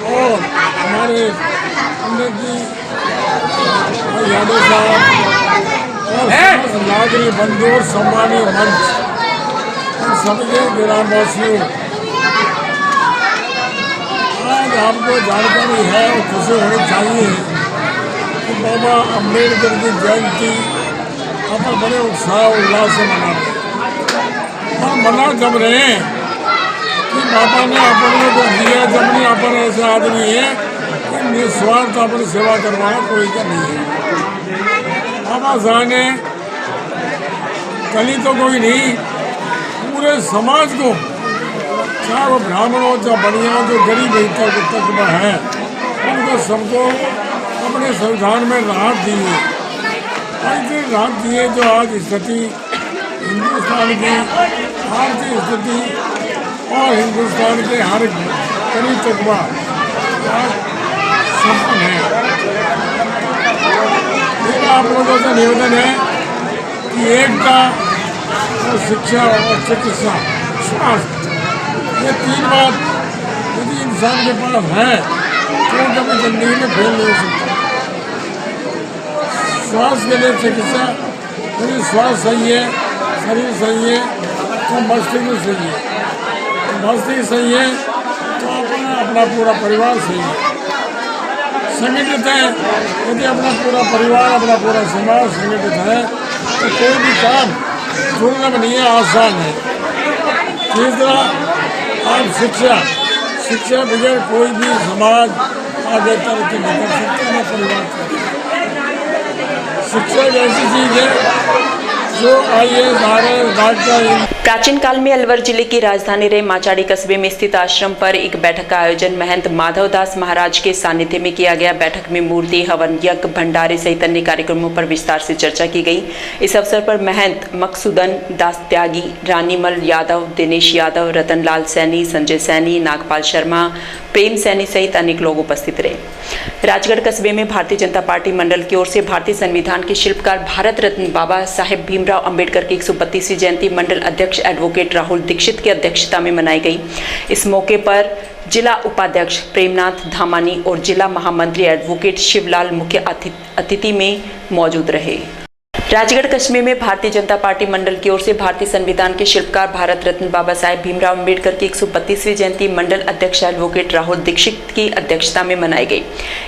और हमारे पंडित जी यादव साहब और नागरिक बंधु और सम्मानीय मंच सभी ग्रामवासियों, आज आपको जानकारी है और खुशी होनी चाहिए कि बाबा अम्बेडकर की जयंती अपन बड़े उत्साह उल्लास से मनाते हैं और मना जम रहे हैं कि बाबा ने अपने को दिया। जब नहीं अपन ऐसे आदमी है कि निस्वार्थ अपनी सेवा करवाना कोई का नहीं है। बाबा साहब ने कली तो कोई नहीं, पूरे समाज को, चाहे वो ब्राह्मण हो चाहे बनिया, जो गरीब तक है, उनको सबको अपने संविधान में राहत दी है। ऐसी राहत दी है जो आज स्थिति हिंदुस्तान की आर्थिक स्थिति और हिंदुस्तान के हर गरीब तकबा संपन्न है। मेरा आप लोगों से निवेदन है कि एकता और शिक्षा और चिकित्सा, स्वास्थ्य, ये 3 बात यदि इंसान के पास है तो कभी जिंदगी में फेल नहीं हो सकता। स्वास्थ्य के लिए चिकित्सा, यदि स्वास्थ्य सही है, शरीर सही है तो मस्तिष्क भी सही है, मस्तिष्क सही है तो अपना पूरा परिवार सही है, संगठित है। यदि अपना पूरा परिवार, अपना पूरा समाज संगठित है तो कोई भी काम दुर्लभ नहीं है, आसान है। तीसरा, आप शिक्षा बगैर कोई भी समाज आगे तरक्की नहीं कर सकता, ना परिवार कर। शिक्षा एक ऐसी चीज है जो IAS, RAS, डॉक्टर। प्राचीन काल में अलवर जिले की राजधानी रहे माचाड़ी कस्बे में स्थित आश्रम पर एक बैठक का आयोजन महंत माधवदास महाराज के सानिध्य में किया गया। बैठक में मूर्ति, हवन, यज्ञ, भंडारे सहित अन्य कार्यक्रमों पर विस्तार से चर्चा की गई। इस अवसर पर महंत मकसूदन दास त्यागी, रानीमल यादव, दिनेश यादव, रतनलाल सैनी, संजय सैनी, नागपाल शर्मा, प्रेम सैनी सहित अनेक लोग उपस्थित रहे। राजगढ़ कस्बे में भारतीय जनता पार्टी मंडल की ओर से भारतीय संविधान के शिल्पकार भारत रत्न बाबा साहेब भीमराव अंबेडकर की 132वीं जयंती मंडल अध्यक्ष एडवोकेट राहुल दीक्षित की अध्यक्षता में मनाई गई। इस मौके पर जिला उपाध्यक्ष प्रेमनाथ धामानी और जिला महामंत्री एडवोकेट शिवलाल मुख्य अतिथि में मौजूद रहे। राजगढ़ कस्बे में भारतीय जनता पार्टी मंडल की ओर से भारतीय संविधान के शिल्पकार भारत रत्न बाबा साहेब भीमराव अंबेडकर की 132वीं जयंती मंडल अध्यक्ष एडवोकेट राहुल दीक्षित की अध्यक्षता में मनाई गई।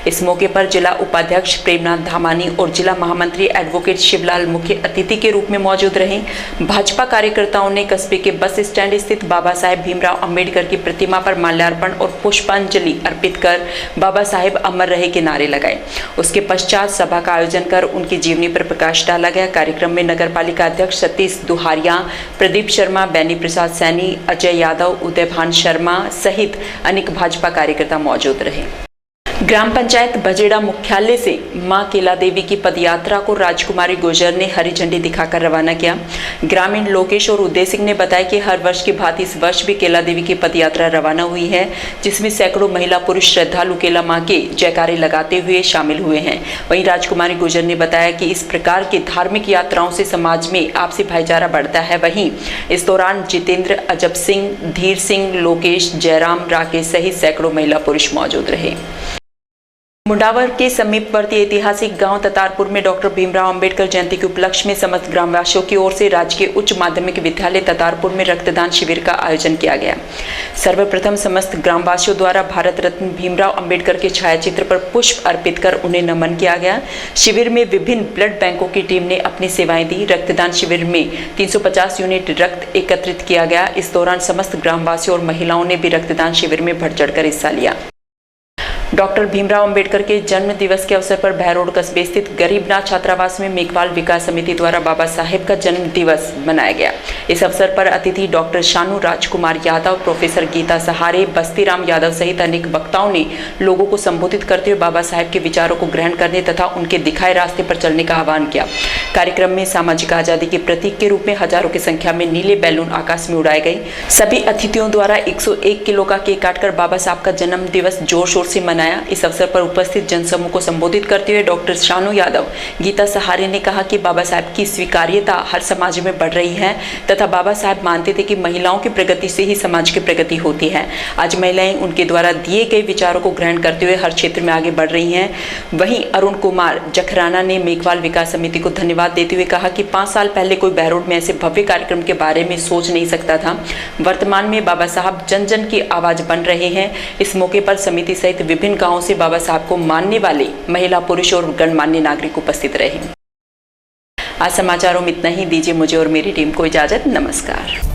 इस मौके पर जिला उपाध्यक्ष प्रेमनाथ धामानी और जिला महामंत्री एडवोकेट शिवलाल मुख्य अतिथि के रूप में मौजूद रहे। भाजपा कार्यकर्ताओं ने कस्बे के बस स्टैंड स्थित बाबा साहेब भीमराव अंबेडकर की प्रतिमा पर माल्यार्पण और पुष्पांजलि अर्पित कर बाबा साहेब अमर रहे के नारे लगाए। उसके पश्चात सभा का आयोजन कर उनकी जीवनी पर प्रकाश डाला गया। कार्यक्रम में नगर पालिका अध्यक्ष सतीश दुहारिया, प्रदीप शर्मा, बैनी प्रसाद सैनी, अजय यादव, उदयभान शर्मा सहित अनेक भाजपा कार्यकर्ता मौजूद रहे। ग्राम पंचायत बजेड़ा मुख्यालय से मां केला देवी की पदयात्रा को राजकुमारी गुर्जर ने हरी झंडी दिखाकर रवाना किया। ग्रामीण लोकेश और उदय सिंह ने बताया कि हर वर्ष की भांति इस वर्ष भी केला देवी की पदयात्रा रवाना हुई है, जिसमें सैकड़ों महिला पुरुष श्रद्धालु केला मां के जयकारे लगाते हुए शामिल हुए हैं। वहीं राजकुमारी गुर्जर ने बताया कि इस प्रकार की धार्मिक यात्राओं से समाज में आपसी भाईचारा बढ़ता है। वहीं इस दौरान जितेंद्र, अजब सिंह, धीर सिंह, लोकेश, जयराम, राकेश सहित सैकड़ों महिला पुरुष मौजूद रहे। मुंडावर के समीपवर्ती ऐतिहासिक गांव ततारपुर में डॉक्टर भीमराव अंबेडकर जयंती के उपलक्ष्य में समस्त ग्रामवासियों की ओर से राजकीय उच्च माध्यमिक विद्यालय ततारपुर में रक्तदान शिविर का आयोजन किया गया। सर्वप्रथम समस्त ग्रामवासियों द्वारा भारत रत्न भीमराव अंबेडकर के छायाचित्र पर पुष्प अर्पित कर उन्हें नमन किया गया। शिविर में विभिन्न ब्लड बैंकों की टीम ने अपनी सेवाएं दी। रक्तदान शिविर में 350 यूनिट रक्त एकत्रित किया गया। इस दौरान समस्त ग्रामवासियों और महिलाओं ने भी रक्तदान शिविर में बढ़ चढ़कर हिस्सा लिया। डॉक्टर भीमराव अंबेडकर के जन्म दिवस के अवसर पर भैरोड कस्बे स्थित गरीबनाथ छात्रावास में मेघवाल विकास समिति द्वारा बाबा साहेब का जन्म दिवस मनाया गया। इस अवसर पर अतिथि डॉक्टर शानू राजकुमार यादव, प्रोफेसर गीता सहारे, बस्तीराम यादव सहित अनेक वक्ताओं ने लोगों को संबोधित करते हुए बाबा साहेब के विचारों को ग्रहण करने तथा उनके दिखाए रास्ते पर चलने का आह्वान किया। कार्यक्रम में सामाजिक आजादी के प्रतीक के रूप में हजारों की संख्या में नीले बैलून आकाश में उड़ाए गए। सभी अतिथियों द्वारा 101 किलो का केक काटकर बाबा साहब का जन्म दिवस जोर शोर से मनाया। इस अवसर पर उपस्थित जनसमूह को संबोधित करते हुए डॉक्टर शानू यादव, गीता सहारे ने कहा कि बाबा साहब की स्वीकार्यता हर समाज में बढ़ रही है तथा बाबा साहब मानते थे कि महिलाओं की प्रगति से ही समाज की प्रगति होती है। आज महिलाएं उनके द्वारा दिए गए विचारों को ग्रहण करते हुए हर क्षेत्र में आगे बढ़ रही हैं। वहीं अरुण कुमार जखराना ने मेघवाल विकास समिति को धन्यवाद देते हुए कहा कि 5 साल पहले कोई बहरोड में ऐसे भव्य कार्यक्रम के बारे में सोच नहीं सकता था। वर्तमान में बाबा साहब जन जन की आवाज बन रहे हैं। इस मौके पर समिति सहित विभिन्न गाँवों से बाबा साहब को मानने वाले महिला, पुरुष और गणमान्य नागरिक उपस्थित रहे। आज समाचारों में इतना ही। दीजिए मुझे और मेरी टीम को इजाजत। नमस्कार।